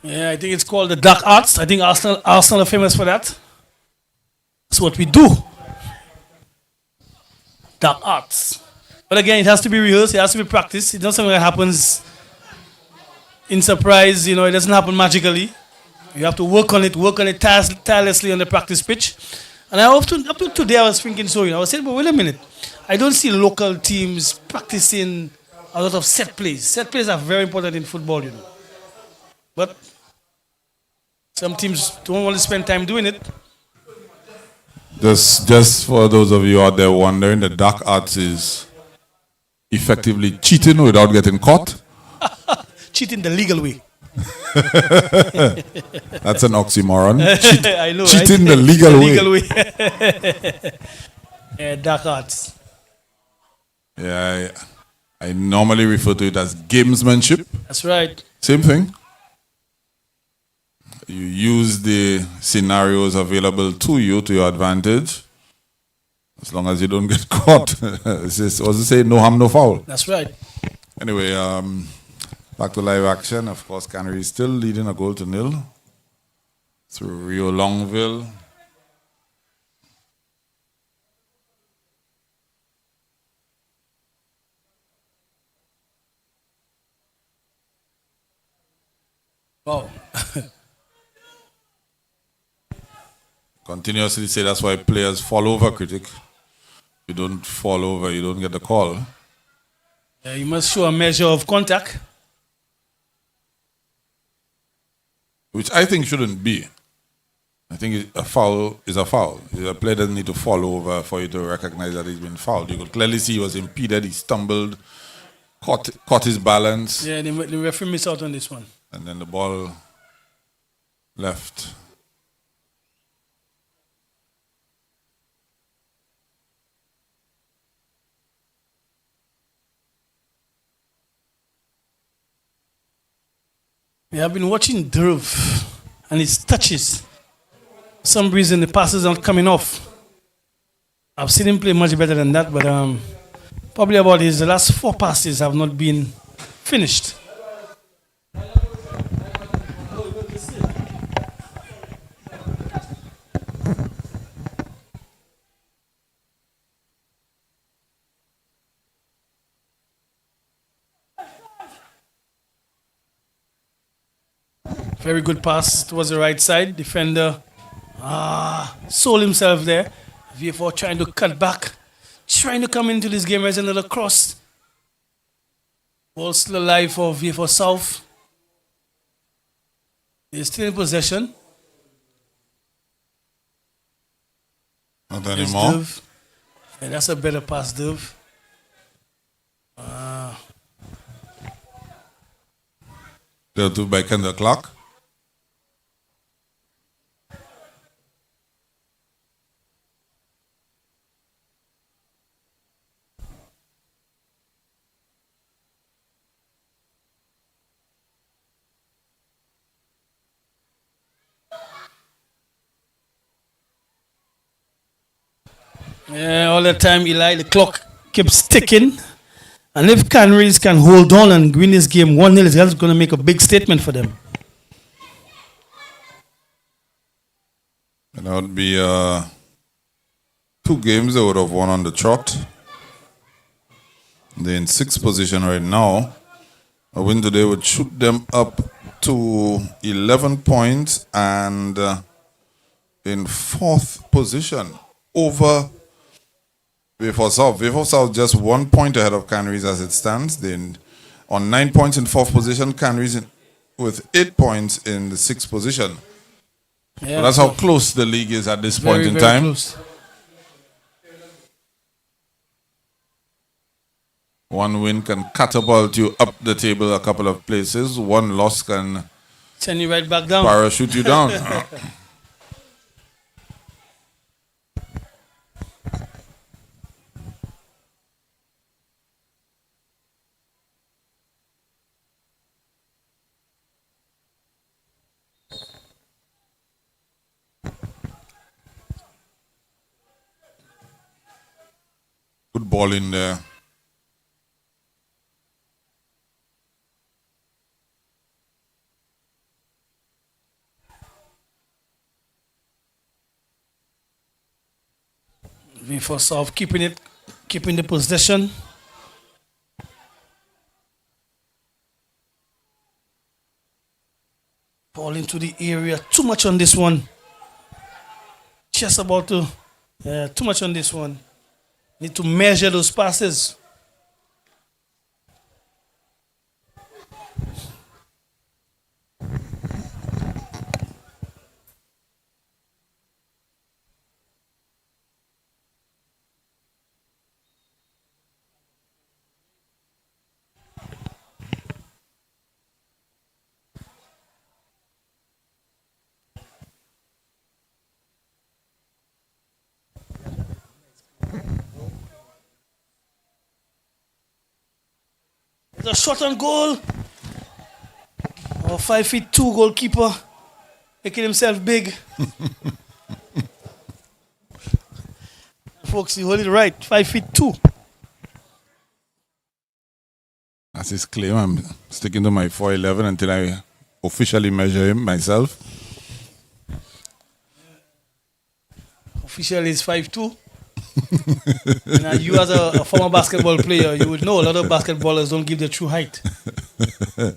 Speaker 8: Yeah, I think it's called the dark arts. I think Arsenal are famous for that. That's what we do. Dark arts. But again, it has to be rehearsed, it has to be practiced. It's not something that happens in surprise, it doesn't happen magically. You have to work on it tirelessly on the practice pitch. And up to today I was thinking I was saying, but wait a minute. I don't see local teams practicing a lot of set plays. Set plays are very important in football, But some teams don't want to spend time doing it.
Speaker 9: Just for those of you out there wondering, the dark arts is effectively cheating without getting caught.
Speaker 8: Cheating the legal way.
Speaker 9: That's an oxymoron.
Speaker 8: I know,
Speaker 9: cheating
Speaker 8: right?
Speaker 9: the legal way.
Speaker 8: Yeah, dark arts.
Speaker 9: Yeah, I normally refer to it as gamesmanship.
Speaker 8: That's right.
Speaker 9: Same thing. You use the scenarios available to you to your advantage, as long as you don't get caught. It's just, what does it say? No harm, no foul.
Speaker 8: That's right.
Speaker 9: Anyway, back to live action. Of course, Canaries still leading 1-0 through Rio Longville.
Speaker 8: Wow.
Speaker 9: Continuously say that's why players fall over, critic. You don't fall over, you don't get the call.
Speaker 8: You must show a measure of contact.
Speaker 9: Which I think shouldn't be. I think a foul is a foul. A player doesn't need to fall over for you to recognize that he's been fouled. You could clearly see he was impeded, he stumbled, caught his balance.
Speaker 8: Yeah, the referee missed out on this one.
Speaker 9: And then the ball left.
Speaker 8: Yeah, I've been watching Derv and his touches. For some reason the passes aren't coming off. I've seen him play much better than that, but probably about the last 4 passes have not been finished. Very good pass towards the right side. Defender sold himself there. VIEUX trying to cut back. Trying to come into this game as another cross. Ball still alive for VIEUX South. They're still in possession.
Speaker 9: Not anymore.
Speaker 8: Yeah, that's a better pass, Dove.
Speaker 9: They'll do back on the clock.
Speaker 8: Yeah, all the time, Eli, the clock keeps ticking. And if Canaries can hold on and win this game 1-0, that's going to make a big statement for them.
Speaker 9: And that would be 2 games they would have won on the trot. They're in 6th position right now. A win today would shoot them up to 11 points and in 4th position over VIEUX South. VIEUX South just 1 point ahead of Canaries as it stands. Then on 9 points in 4th position, Canaries with 8 points in the 6th position.
Speaker 8: Yeah,
Speaker 9: so that's how close the league is at this point in
Speaker 8: very
Speaker 9: time.
Speaker 8: Close.
Speaker 9: One win can catapult you up the table a couple of places. One loss can
Speaker 8: send you right back down.
Speaker 9: Parachute you down. Good ball in there.
Speaker 8: VIEUX South keeping the possession. Ball into the area. Too much on this one. Just about to. Too much on this one. Need to measure those passes. a shot on goal. Our 5'2" goalkeeper making himself big. Folks, you hold it right. 5'2".
Speaker 9: That's his claim. I'm sticking to my 4'11" until I officially measure him myself.
Speaker 8: Officially is 5'2". Now, you as a former basketball player, you would know a lot of basketballers don't give their true height.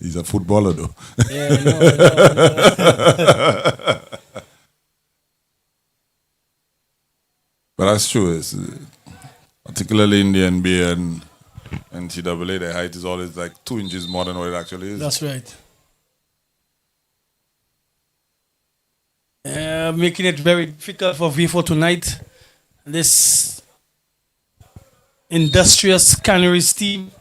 Speaker 9: He's a footballer, though.
Speaker 8: Yeah, I know.
Speaker 9: But that's true. It's, particularly in the NBA and NCAA, their height is always like 2 inches more than what it actually is.
Speaker 8: That's right. Making it very difficult for V4 tonight. This industrious Canaries team.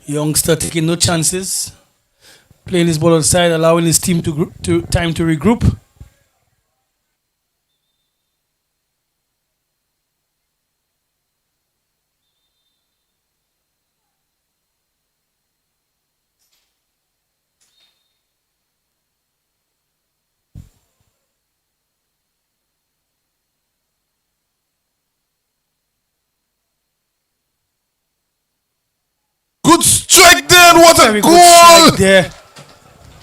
Speaker 8: Youngster taking no chances, playing his ball outside, allowing his team to time to regroup.
Speaker 9: Good strike there, and what
Speaker 8: Very
Speaker 9: a
Speaker 8: good
Speaker 9: goal!
Speaker 8: strike there.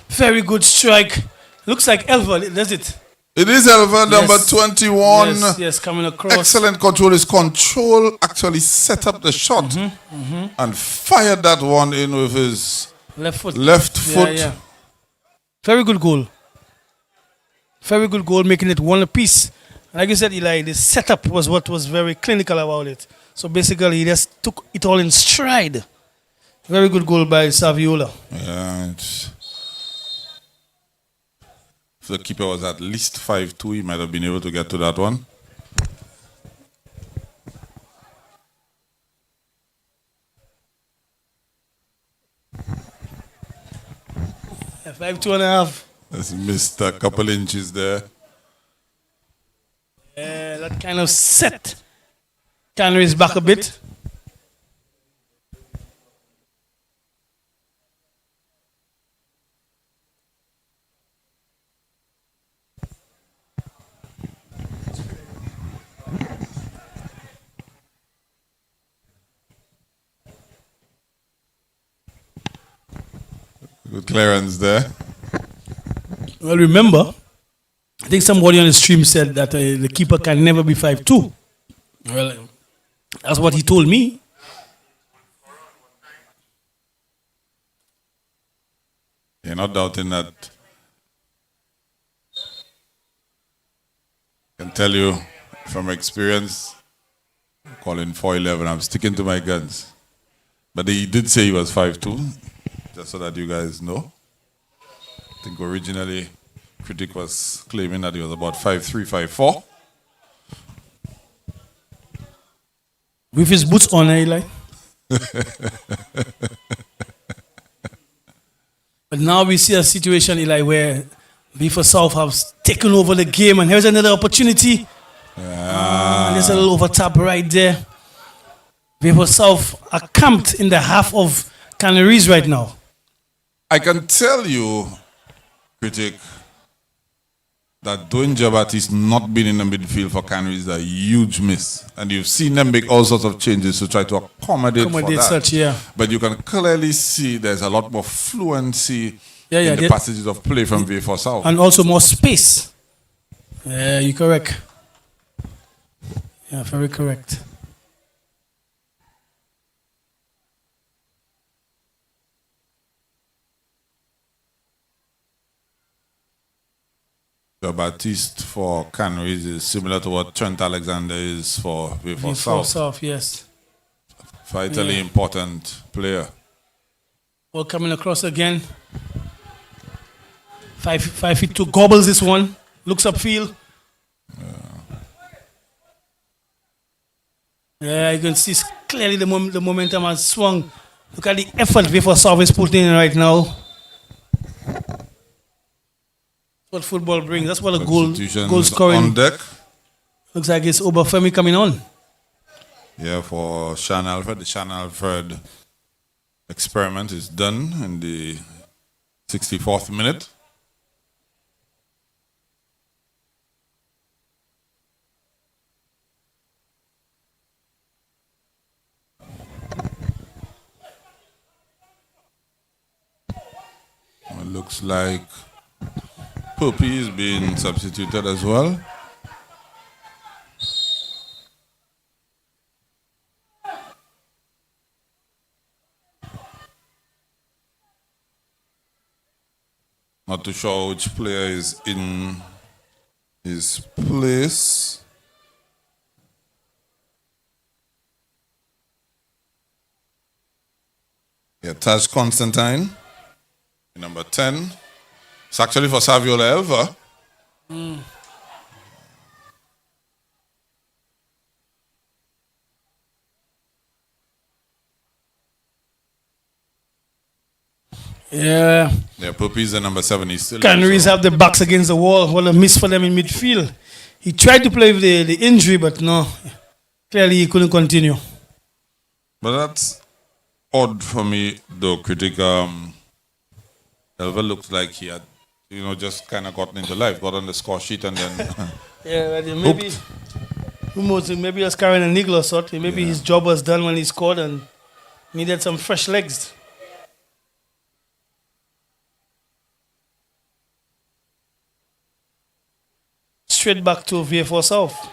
Speaker 8: Very good strike. Looks like Elva, does it?
Speaker 9: It is Elva, number 21.
Speaker 8: Yes, yes, coming across.
Speaker 9: Excellent control. His control actually set up the shot and fired that one in with his
Speaker 8: left foot.
Speaker 9: Left foot.
Speaker 8: Very good goal. Very good goal, making it one apiece. Like you said, Eli, the setup was what was very clinical about it. So basically, he just took it all in stride. Very good goal by Saviola.
Speaker 9: Yeah, it's, if the keeper was at least 5'2", he might have been able to get to that one.
Speaker 8: Yeah, 5'2.5".
Speaker 9: Has missed a couple inches there.
Speaker 8: Yeah, that kind of set Canaries back a bit.
Speaker 9: Good clearance there.
Speaker 8: Well, remember, I think somebody on the stream said that the keeper can never be 5'2". Well, that's what he told me.
Speaker 9: You're not doubting that. I can tell you from experience, calling 4'11", I'm sticking to my guns. But he did say he was 5'2", just so that you guys know. I think originally, Critic was claiming that he was about 5'3", 5'4".
Speaker 8: With his boots on, Eli. But now we see a situation, Eli, where V4 South has taken over the game, and here's another opportunity. And there's a little overtap right there. V4 South are camped in the half of Canaries right now.
Speaker 9: I can tell you, Critic, that Dwayne Jabatis not being in the midfield for Canaries is a huge miss. And you've seen them make all sorts of changes to try to accommodate for that.
Speaker 8: Such, yeah.
Speaker 9: But you can clearly see there's a lot more fluency in the passages of play from V4 South.
Speaker 8: And also more space. Yeah, you're correct. Yeah, very correct.
Speaker 9: The Baptiste for Canaries is similar to what Trent Alexander is for V4 South.
Speaker 8: South, yes.
Speaker 9: Vitally important player.
Speaker 8: Ball coming across again. 5'2", gobbles this one. Looks upfield. Yeah, you can see clearly the momentum has swung. Look at the effort before service putting in right now. What football brings. That's what a goal scoring.
Speaker 9: On deck.
Speaker 8: Looks like it's Obafemi coming on.
Speaker 9: Yeah, for Sean Alfred. The Sean Alfred experiment is done in the 64th minute. It looks like Puppy is being substituted as well. Not too sure which player is in his place. Yeah, Taj Constantine, number 10. It's actually for Saviola Elva.
Speaker 8: Yeah.
Speaker 9: Yeah, Puppy's the number 7. He's still
Speaker 8: Canaries have their backs against the wall. What a miss for them in midfield. He tried to play with the injury, but no. Clearly he couldn't continue.
Speaker 9: But that's odd for me, though, critic. Elva looks like he had, just kind of gotten into life, got on the score sheet and then...
Speaker 8: Yeah, maybe, who knows, maybe he was carrying a niggle or something. Maybe his job was done when he scored and needed some fresh legs. Straight back to VIEUX South.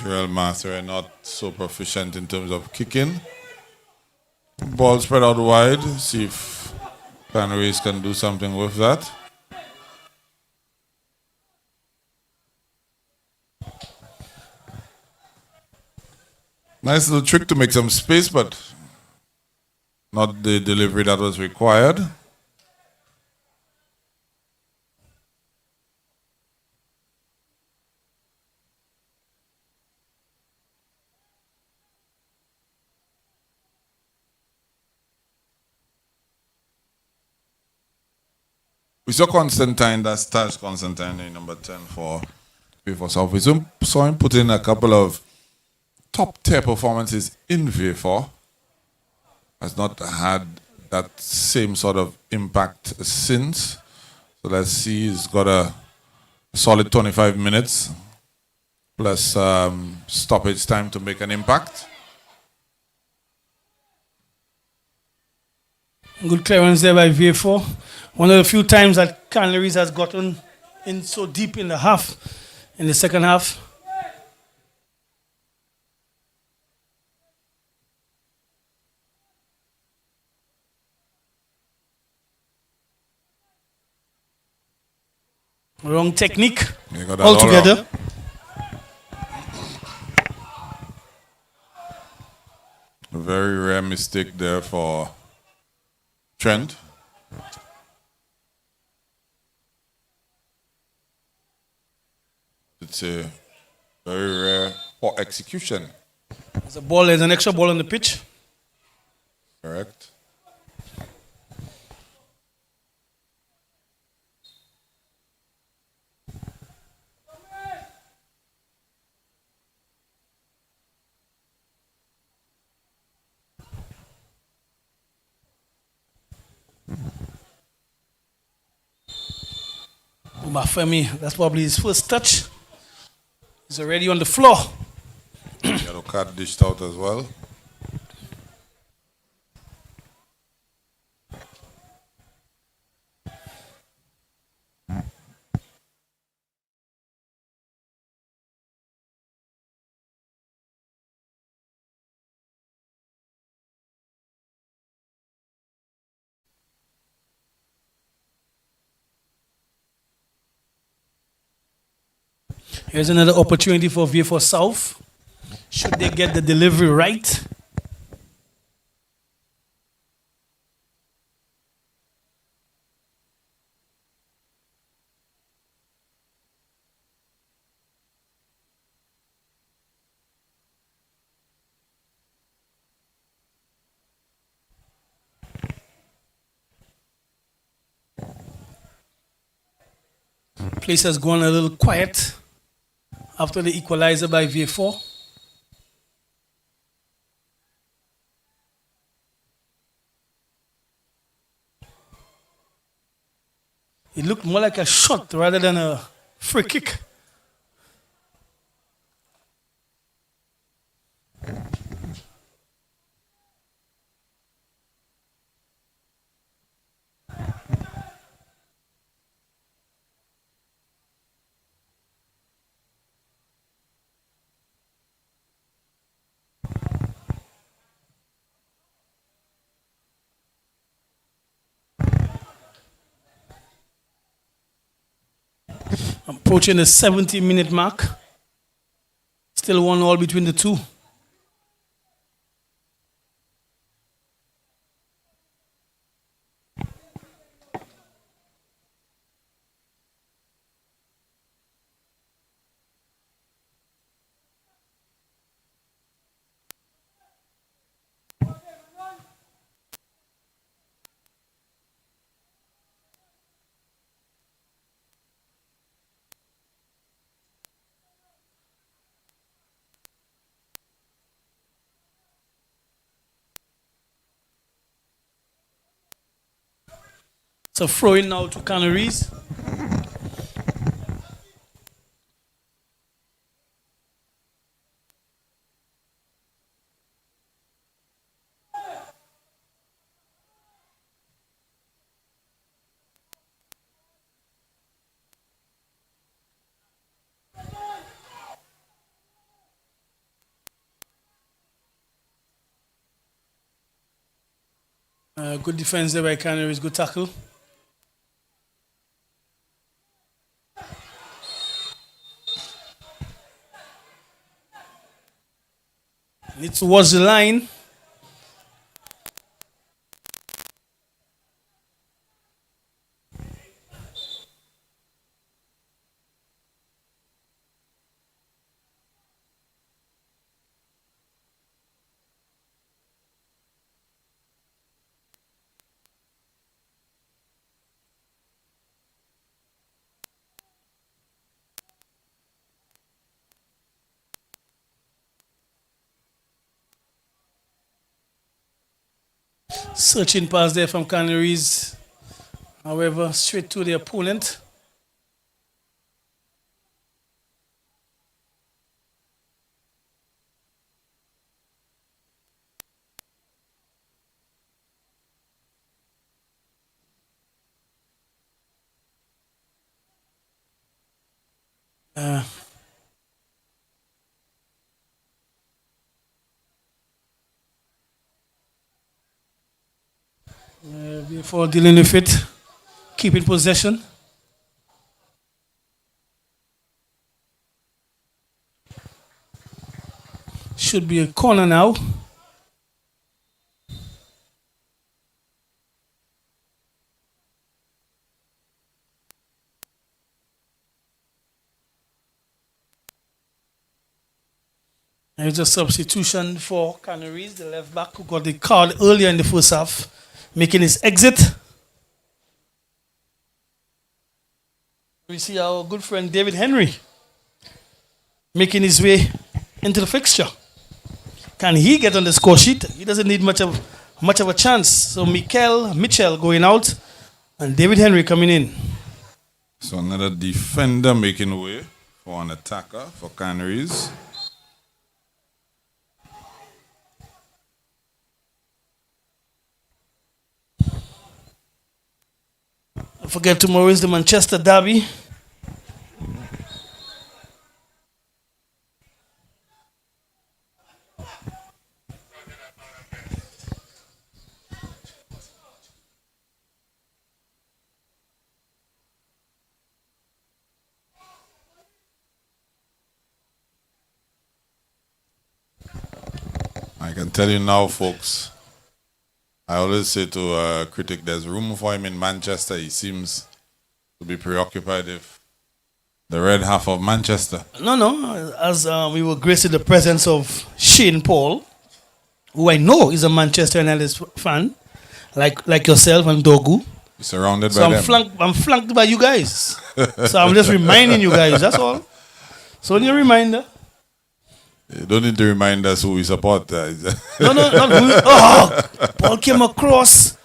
Speaker 9: Drill Master are not so proficient in terms of kicking. Ball spread out wide. See if Canaries can do something with that. Nice little trick to make some space, but not the delivery that was required. We saw Constantine, that's Taj Constantine, number 10 for VIEUX South. We saw him put in a couple of top-tier performances in VIEUX. Has not had that same sort of impact since. So let's see, he's got a solid 25 minutes plus stoppage time to make an impact.
Speaker 8: Good clearance there by VIEUX. One of the few times that Canaries has gotten in so deep in the half, in the second half. Wrong technique altogether.
Speaker 9: A very rare mistake there for Trent. It's a very rare poor execution.
Speaker 8: There's an extra ball on the pitch.
Speaker 9: Correct.
Speaker 8: Obafemi, that's probably his first touch. He's already on the floor.
Speaker 9: Yellow card dished out as well.
Speaker 8: Here's another opportunity for VIEUX South. Should they get the delivery right? Place has gone a little quiet after the equalizer by VIEUX. It looked more like a shot rather than a free kick. Approaching the 70-minute mark. Still 1-1 between the two. So throwing now to Canaries. Good defense there by Canaries, good tackle. It was the line. Searching pass there from Canaries. However, straight to the opponent. Before dealing with it, keeping possession. Should be a corner now. There's a substitution for Canaries, the left back who got the card earlier in the first half, making his exit. We see our good friend David Henry making his way into the fixture. Can he get on the score sheet? He doesn't need much of a chance. So Mitchell going out and David Henry coming in.
Speaker 9: So another defender making way for an attacker for Canaries.
Speaker 8: Don't forget tomorrow is the Manchester Derby.
Speaker 9: I can tell you now, folks. I always say to a critic, there's room for him in Manchester. He seems to be preoccupied with the red half of Manchester.
Speaker 8: No. As we were graced with the presence of Shane Paul, who I know is a Manchester United fan, like yourself and Dogu.
Speaker 9: You're surrounded by them.
Speaker 8: I'm flanked by you guys. So I'm just reminding you guys, that's all. So only a reminder.
Speaker 9: You don't need to remind us who we support.
Speaker 8: No, not who. Oh, Paul came across.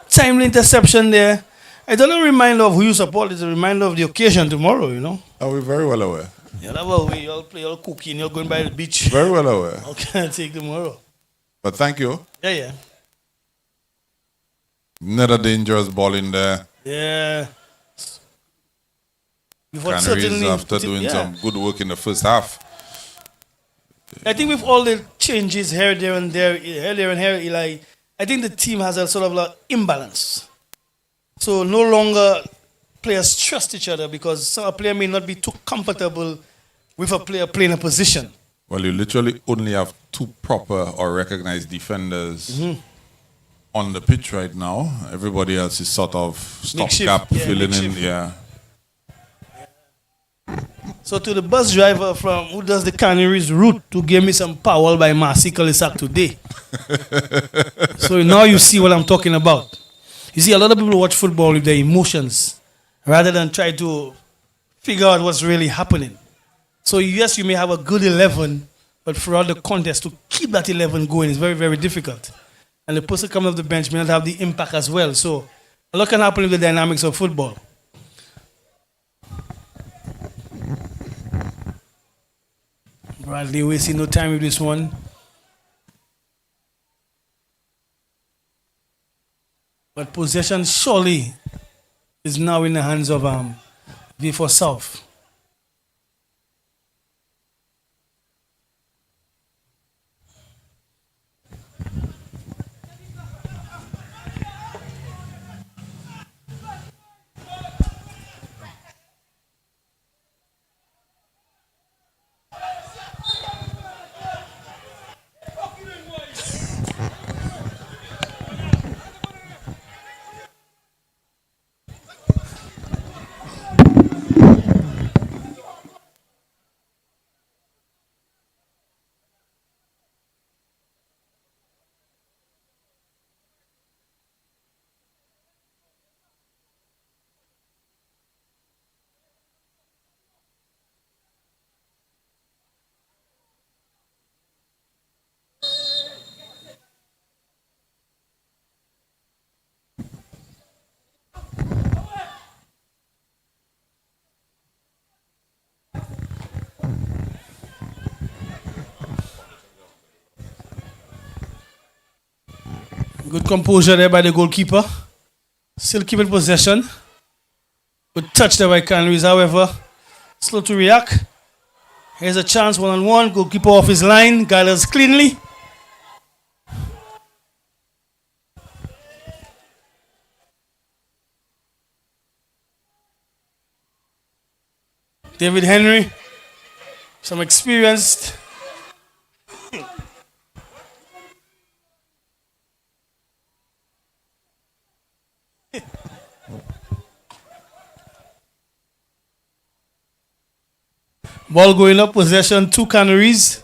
Speaker 8: Timely interception there. I don't know a reminder of who you support. It's a reminder of the occasion tomorrow, you know.
Speaker 9: Are we very well aware?
Speaker 8: Yeah, that's what we all play all cooking. You're going by the beach.
Speaker 9: Very well aware.
Speaker 8: How can I take tomorrow?
Speaker 9: But thank you.
Speaker 8: Yeah.
Speaker 9: Another dangerous ball in there.
Speaker 8: Yeah.
Speaker 9: Canaries after doing some good work in the first half.
Speaker 8: I think with all the changes here, there, Eli, I think the team has a sort of like imbalance. So no longer players trust each other because some player may not be too comfortable with a player playing a position.
Speaker 9: Well, you literally only have two proper or recognized defenders on the pitch right now. Everybody else is sort of stopgap filling in. Yeah.
Speaker 8: So to the bus driver from who does the Canaries route to give me some power by Marcy Kalisak today. So now you see what I'm talking about. You see, a lot of people watch football with their emotions rather than try to figure out what's really happening. So yes, you may have a good 11, but throughout the contest to keep that 11 going is very, very difficult. And the person coming off the bench may not have the impact as well. So a lot can happen with the dynamics of football. Bradley wasting no time with this one. But possession surely is now in the hands of VIEUX South. Good composure there by the goalkeeper. Still keeping possession. Good touch there by Canaries, however. Slow to react. Here's a chance, one-on-one. Goalkeeper off his line. Gathers cleanly. David Henry. Some experienced. Ball going up, possession, 2 Canaries.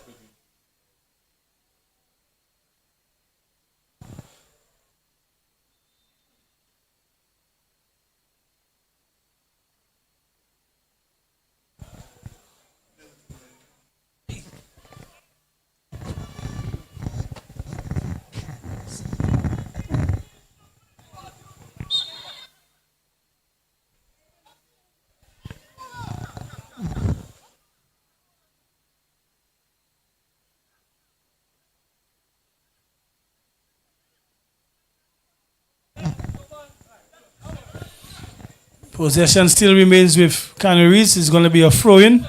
Speaker 8: Possession still remains with Canaries. It's going to be a throw-in.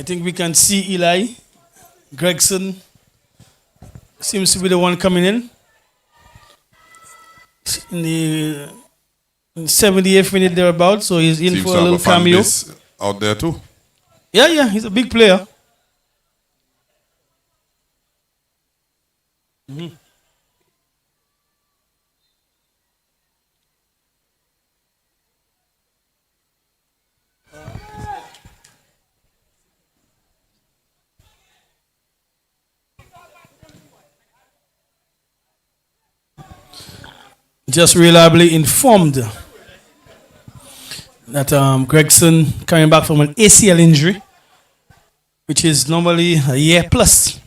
Speaker 8: I think we can see Eli. Gregson seems to be the one coming in the 78th minute thereabout, so he's in
Speaker 9: Seems
Speaker 8: for
Speaker 9: to
Speaker 8: a
Speaker 9: have
Speaker 8: little
Speaker 9: fan
Speaker 8: cameo.
Speaker 9: base out there too.
Speaker 8: Yeah, he's a big player. Mhm. Just reliably informed that Gregson coming back from an ACL injury, which is normally a year plus.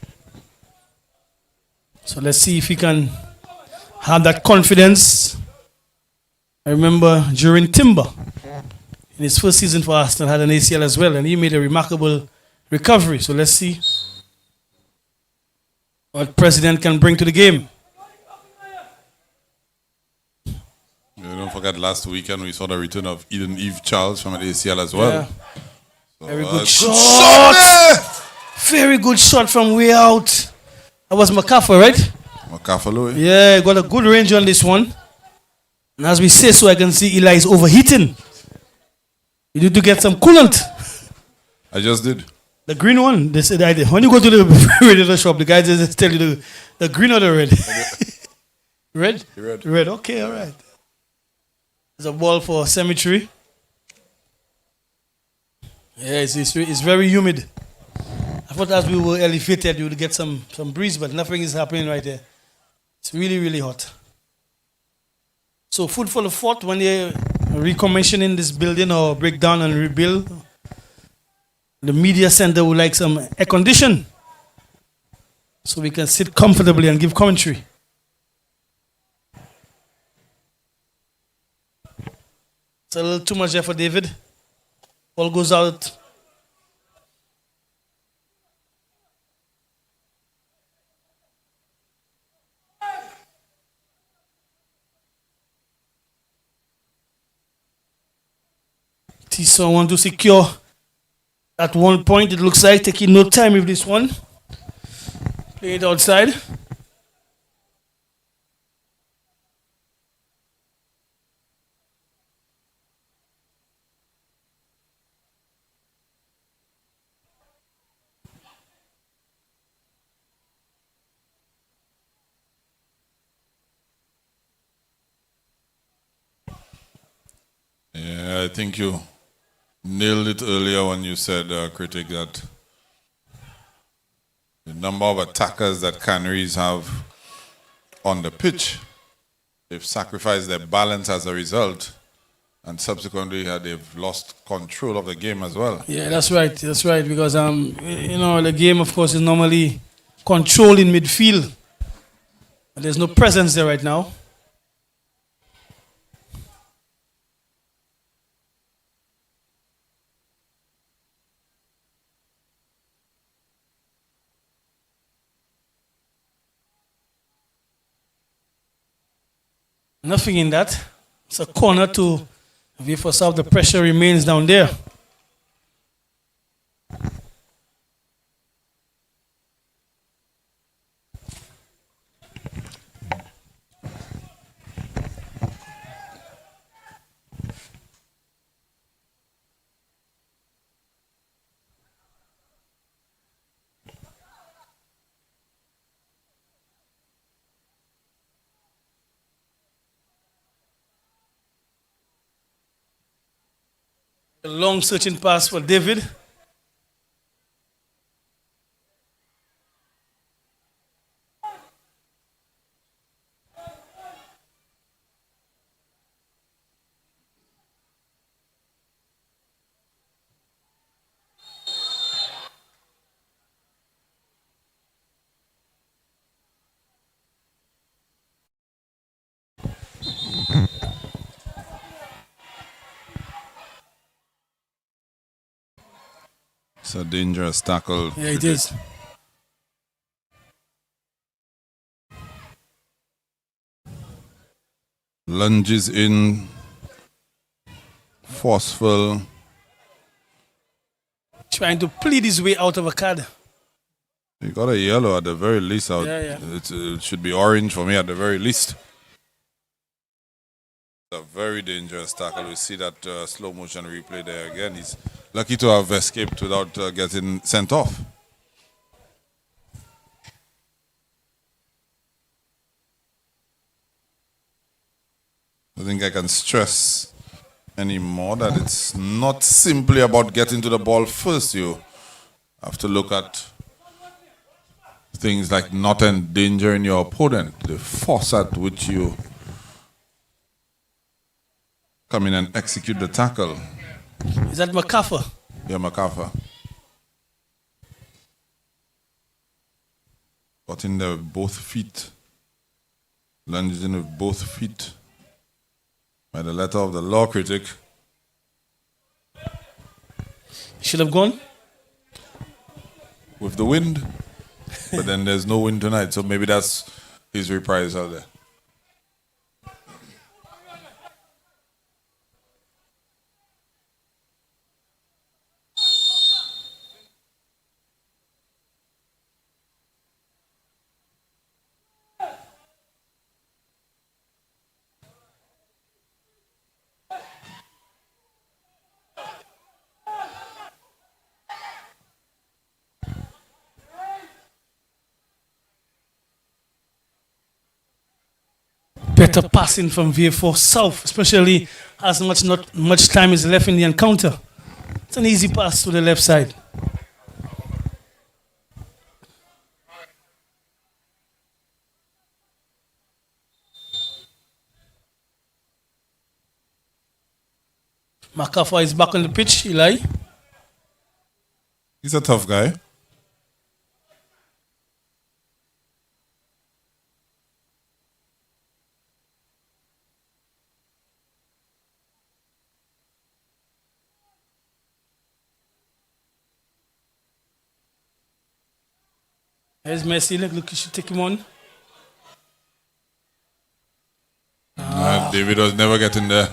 Speaker 8: So let's see if he can have that confidence. I remember during Timber, in his first season for Arsenal, had an ACL as well, and he made a remarkable recovery. So let's see what President can bring to the game.
Speaker 9: Don't forget last weekend we saw the return of Eve Charles from an ACL as well.
Speaker 8: Yeah.
Speaker 9: So,
Speaker 8: Very good
Speaker 9: shot.
Speaker 8: shot. Very good shot from way out. That was McCaffrey, right?
Speaker 9: McCaffrey.
Speaker 8: Yeah, got a good range on this one. And as we say so, I can see Eli is overheating. You need to get some coolant.
Speaker 9: I just did.
Speaker 8: The green one. They said when you go to the refrigerator shop, the guys just tell you the green or the red. Red?
Speaker 9: Red.
Speaker 8: Red. Okay, all right. There's a ball for Cemetery. Yeah, it's very humid. I thought as we were elevated, you would get some breeze, but nothing is happening right there. It's really, really hot. So food for the thought when they're recommissioning this building or break down and rebuild. The media center would like some air condition so we can sit comfortably and give commentary. It's a little too much there for David. Ball goes out. Tisa want to secure at one point. It looks like taking no time with this one. Play it outside.
Speaker 9: Yeah, I think you nailed it earlier when you said, Critic, that the number of attackers that Canaries have on the pitch, they've sacrificed their balance as a result, and subsequently they've lost control of the game as well.
Speaker 8: Yeah, that's right. That's right. Because the game, of course, is normally controlled in midfield. But there's no presence there right now. Nothing in that. It's a corner to wait for some of the pressure remains down there. A long searching pass for David.
Speaker 9: It's a dangerous tackle.
Speaker 8: Yeah, it is.
Speaker 9: Lunges in, forceful.
Speaker 8: trying to plead his way out of a card.
Speaker 9: He got a yellow at the very least.
Speaker 8: Yeah.
Speaker 9: It should be orange for me at the very least. A very dangerous tackle. We see that slow motion replay there again. He's lucky to have escaped without getting sent off. I think I can stress anymore that it's not simply about getting to the ball first. You have to look at things like not endangering your opponent, the force at which you come in and execute the tackle.
Speaker 8: Is that MacArthur?
Speaker 9: Yeah, MacArthur. Got in there with both feet. Lunges in with both feet. By the letter of the law critic.
Speaker 8: Should have gone?
Speaker 9: With the wind. But then there's no wind tonight, so maybe that's his reprisal there.
Speaker 8: Better passing from VIEUX south, especially as not much time is left in the encounter. It's an easy pass to the left side. MacArthur is back on the pitch, Eli.
Speaker 9: He's a tough guy.
Speaker 8: There's Messi. Look, you should take him on.
Speaker 9: David was never getting there.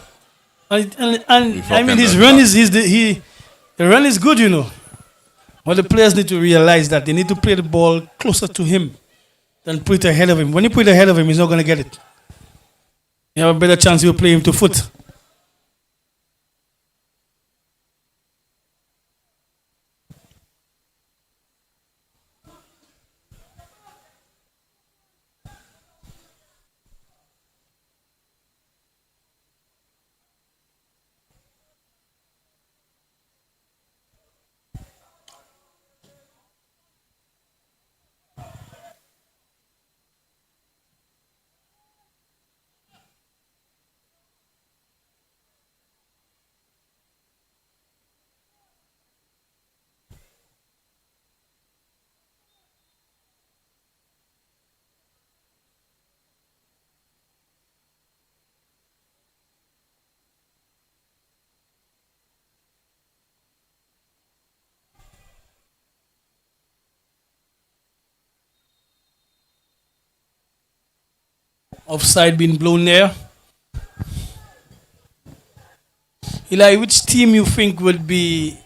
Speaker 8: And I mean, his run is the run is good, you know. But the players need to realize that they need to play the ball closer to him than put it ahead of him. When you put it ahead of him, he's not going to get it. You have a better chance you'll play him to foot. Offside being blown there. Eli, which team you think would be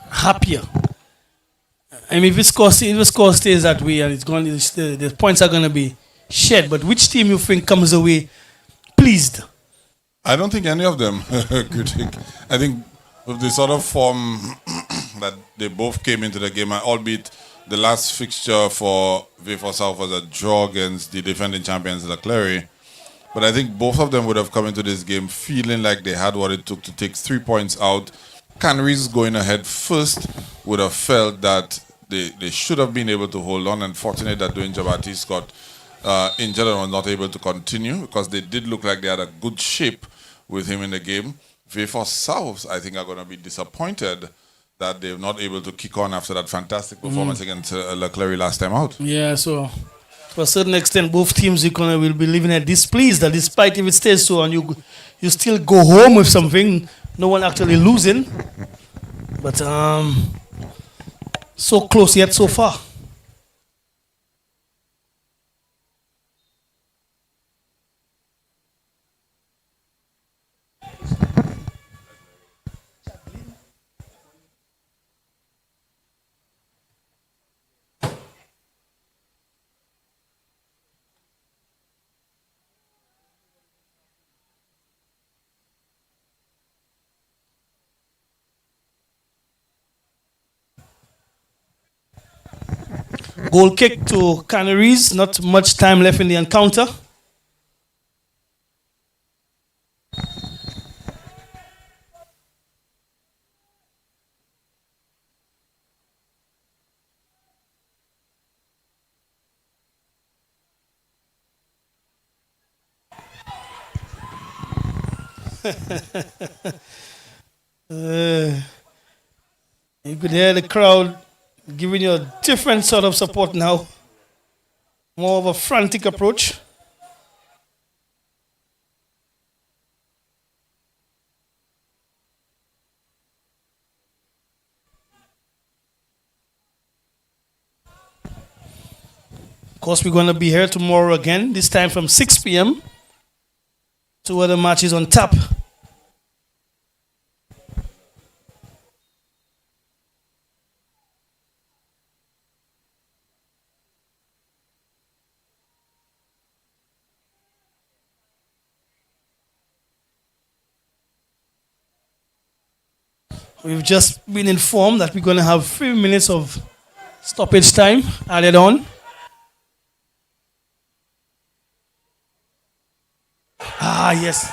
Speaker 8: happier? I mean, if the score stays that way and the points are going to be shed, but which team you think comes away pleased?
Speaker 9: I don't think any of them, critic. I think with the sort of form that they both came into the game, albeit the last fixture for VIEUX South was a draw against the defending champions, Leclerc. But I think both of them would have come into this game feeling like they had what it took to take 3 points out. Canaries going ahead first would have felt that they should have been able to hold on, and fortunate that Dwayne Jabati got injured and was not able to continue, because they did look like they had a good shape with him in the game. VIEUX South, I think, are going to be disappointed that they're not able to kick on after that fantastic performance against Leclerc last time out.
Speaker 8: Yeah, so to a certain extent, both teams will be living at displeased that despite if it stays so and you still go home with something, no one actually losing. But so close yet so far. Goal kick to Canaries. Not much time left in the encounter. You could hear the crowd giving you a different sort of support now. More of a frantic approach. Of course, we're going to be here tomorrow again, this time from 6 p.m. Two other matches on tap. We've just been informed that we're going to have 3 minutes of stoppage time added on. Ah, yes.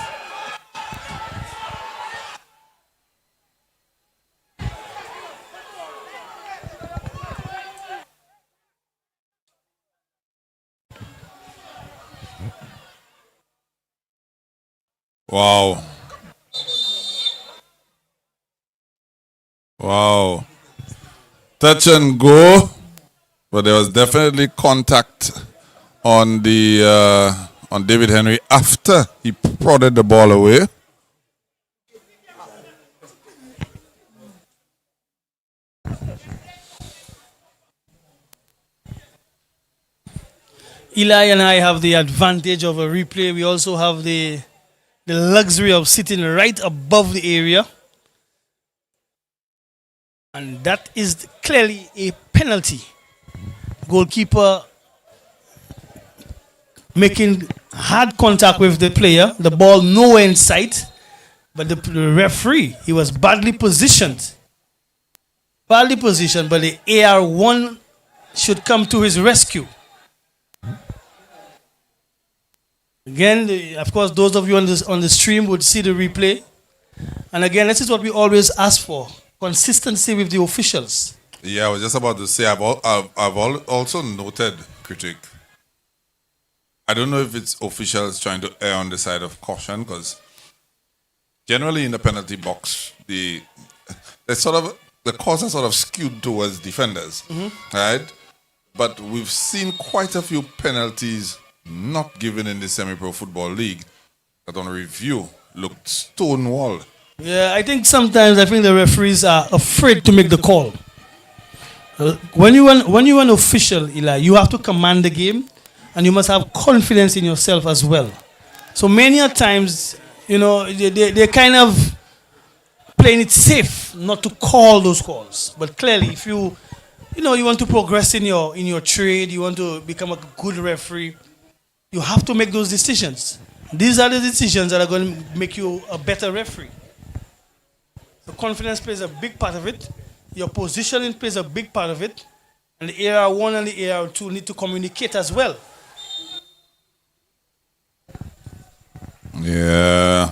Speaker 9: Wow. Wow. Touch and go, but there was definitely contact on the on David Henry after he prodded the ball away.
Speaker 8: Eli and I have the advantage of a replay. We also have the luxury of sitting right above the area. And that is clearly a penalty. Goalkeeper making hard contact with the player, the ball nowhere in sight, but the referee, he was badly positioned. Badly positioned, but the AR1 should come to his rescue. Again, of course, those of you on the stream would see the replay. And again, this is what we always ask for. Consistency with the officials.
Speaker 9: Yeah, I was just about to say, I've also noted, critic. I don't know if it's officials trying to err on the side of caution, because generally in the penalty box, the calls are sort of skewed towards defenders, right? But we've seen quite a few penalties not given in the Semi-Pro Football League that on review looked stonewalled.
Speaker 8: Yeah, I think sometimes the referees are afraid to make the call. When you're an official, Eli, you have to command the game, and you must have confidence in yourself as well. So many a times, they're kind of playing it safe not to call those calls. But clearly, if you want to progress in your trade, you want to become a good referee, you have to make those decisions. These are the decisions that are going to make you a better referee. The confidence plays a big part of it. Your positioning plays a big part of it. And the AR1 and the AR2 need to communicate as well.
Speaker 9: Yeah.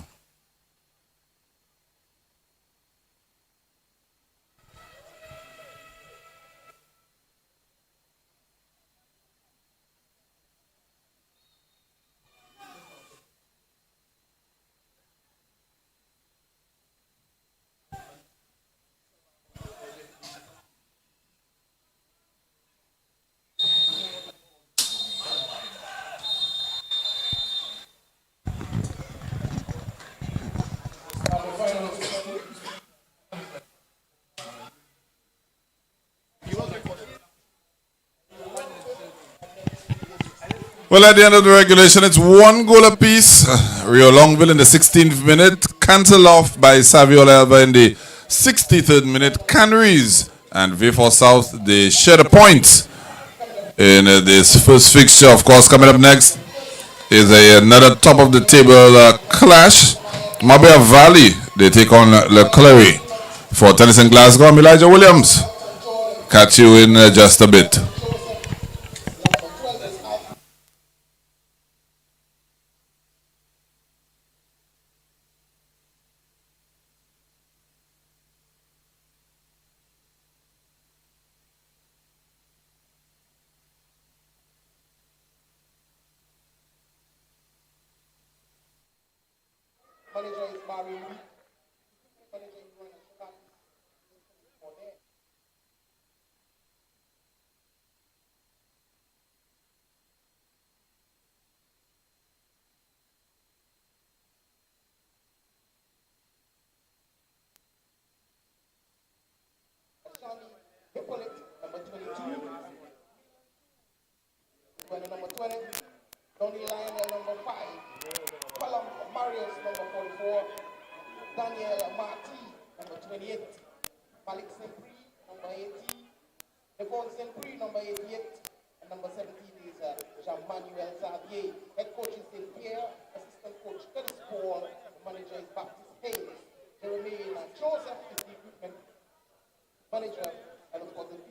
Speaker 9: Well, at the end of the regulation, it's 1 goal apiece. Rio Longville in the 16th minute, cancelled off by Saviola Elba in the 63rd minute. Canaries and V4 South, they share the point in this first fixture. Of course, coming up next is another top of the table clash. Mabea Valley, they take on Leclerc. For Tennyson Glasgow, I'm Elijah Williams. Catch you in just a bit.
Speaker 7: Number 20, Donny Lionel, number 5, Colum Marius, number 44, Daniel Marti, number 28, Malik Sempri, number 80, Nicole Sempri, number 88, and number 17 is Jean-Manuel Xavier. Head coach is St. Pierre, assistant coach Dennis Paul, manager is Baptiste Hayes, Jeremy Joseph is the equipment manager, and of course the PC.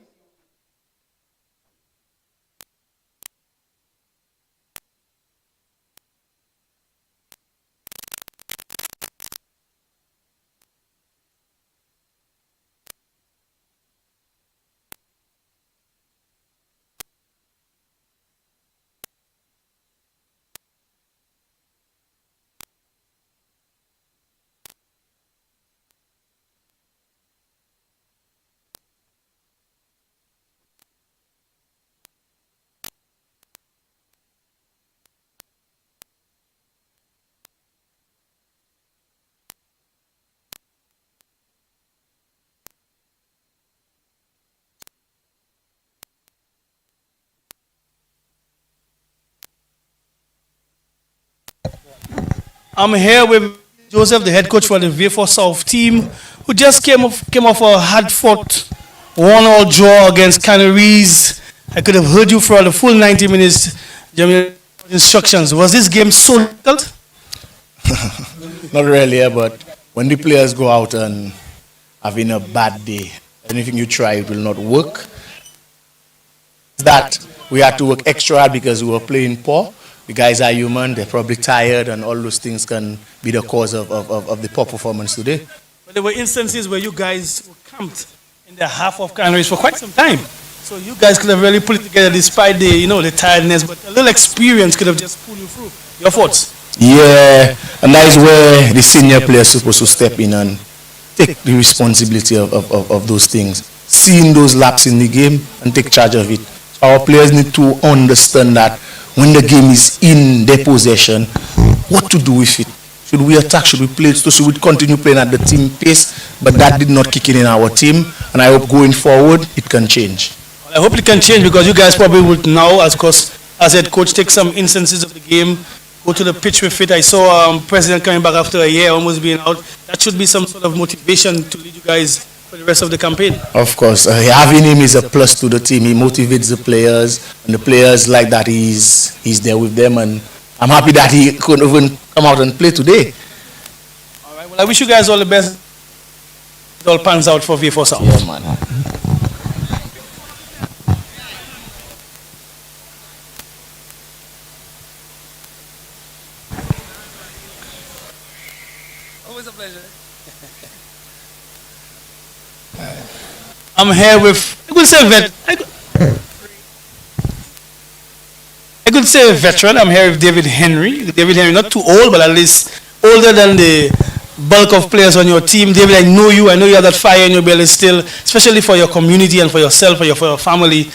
Speaker 8: I'm here with Joseph, the head coach for the VIEUX South team, who just came off a hard-fought 1-1 draw against Canaries. I could have heard you for the full 90 minutes. Instructions. Was this game so difficult?
Speaker 17: Not really, but when the players go out and having a bad day, anything you try it will not work. That we had to work extra hard because we were playing poor. The guys are human, they're probably tired, and all those things can be the cause of the poor performance today.
Speaker 8: But there were instances where you guys were camped in the half of Canaries for quite some time. So you guys could have really put it together despite the tiredness, but a little experience could have just pulled you through. Your thoughts?
Speaker 17: Yeah, and that is where the senior players are supposed to step in and take the responsibility of those things. Seeing those laps in the game and take charge of it. So our players need to understand that when the game is in their possession, what to do with it. Should we attack? Should we play? So should we continue playing at the team pace? But that did not kick in our team, and I hope going forward it can change.
Speaker 8: I hope it can change because you guys probably would now, as head coach, take some instances of the game, go to the pitch with it. I saw President coming back after a year, almost being out. That should be some sort of motivation to lead you guys for the rest of the campaign.
Speaker 17: Of course, having him is a plus to the team. He motivates the players, and the players like that he's there with them. And I'm happy that he couldn't even come out and play today.
Speaker 8: All right. Well, I wish you guys all the best. It all pans out for VIEUX South.
Speaker 17: Yeah, man.
Speaker 8: Always a pleasure. I'm here with, I could say a veteran. I'm here with David Henry. David Henry, not too old, but at least older than the bulk of players on your team. David, I know you have that fire in your belly still, especially for your community and for yourself and for your family.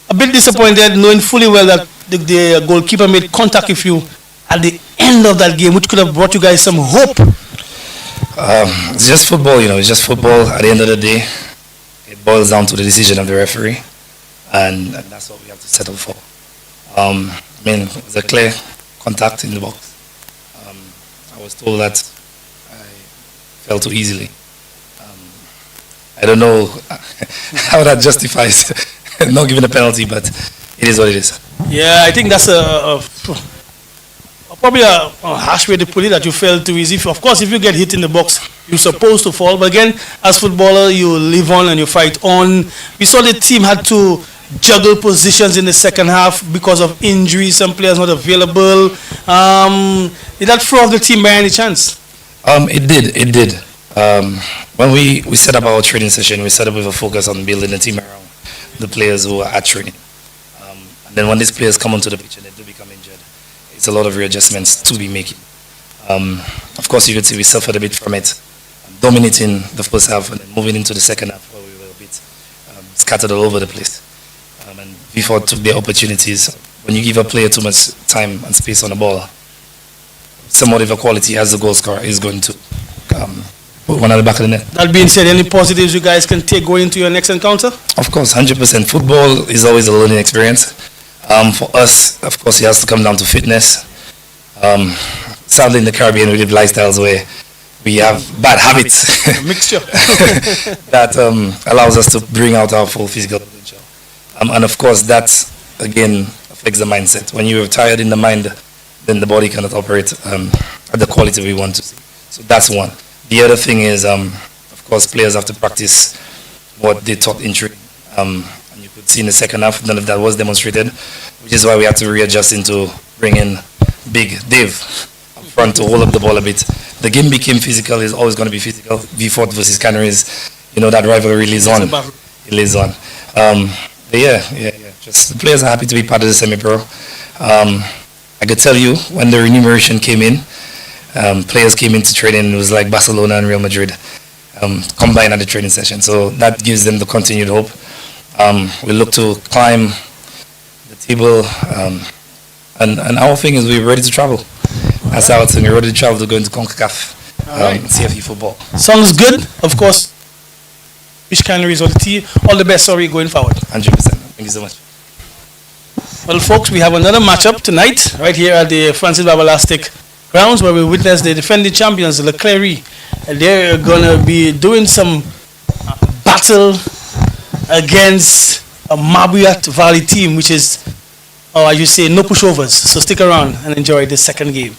Speaker 8: A bit disappointed knowing fully well that the goalkeeper made contact with you at the end of that game, which could have brought you guys some hope.
Speaker 18: It's just football, it's just football. At the end of the day, it boils down to the decision of the referee, and that's what we have to settle for. It was a clear contact in the box. I was told that I fell too easily. I don't know how that justifies not giving a penalty, but it is what it is.
Speaker 8: Yeah, I think that's probably a harsh way to put it, that you fell too easy. Of course, if you get hit in the box, you're supposed to fall. But again, as footballer, you live on and you fight on. We saw the team had to juggle positions in the second half because of injuries. Some players not available. Did that throw off the team by any chance?
Speaker 18: It did. When we set up our training session, we set up with a focus on building the team around the players who are at training. And then when these players come onto the pitch and they do become injured, it's a lot of readjustments to be making. Of course, you could see we suffered a bit from it, dominating the first half and then moving into the second half where we were a bit scattered all over the place. And before took their opportunities. When you give a player too much time and space on the ball, somebody of a quality as the goal scorer is going to put one at the back of the net.
Speaker 8: That being said, any positives you guys can take going into your next encounter?
Speaker 18: Of course, 100%. Football is always a learning experience. For us, of course, it has to come down to fitness. Sadly, in the Caribbean, we live lifestyles where we have bad habits.
Speaker 8: Mixture.
Speaker 18: that allows us to bring out our full physical potential. And of course, that, again, affects the mindset. When you're tired in the mind, then the body cannot operate at the quality we want to see. So that's one. The other thing is, of course, players have to practice what they taught in training. And you could see in the second half, none of that was demonstrated, which is why we had to readjust into bringing Big Dave up front to hold up the ball a bit. The game became physical. It's always going to be physical. VIEUX versus CANARIES, you know, that rivalry lives on. It lives on. But yeah. Just the players are happy to be part of the semi-pro. I could tell you when the remuneration came in, players came into training. It was like Barcelona and Real Madrid combined at the training session. So that gives them the continued hope. We look to climb the table, and our thing is we're ready to travel. That's our thing. We're ready to travel to go into CONCACAF, CFE football.
Speaker 8: Sounds good. Of course, which CANARIES or the team, all the best, going forward.
Speaker 18: 100%. Thank you so much.
Speaker 8: Well, folks, we have another matchup tonight, right here at the Francis Babalastic grounds, where we witness the defending champions, Le Clery. They're going to be doing some battle against a Mabuiat Valley team, which is, as you say, no pushovers. So stick around and enjoy the second game.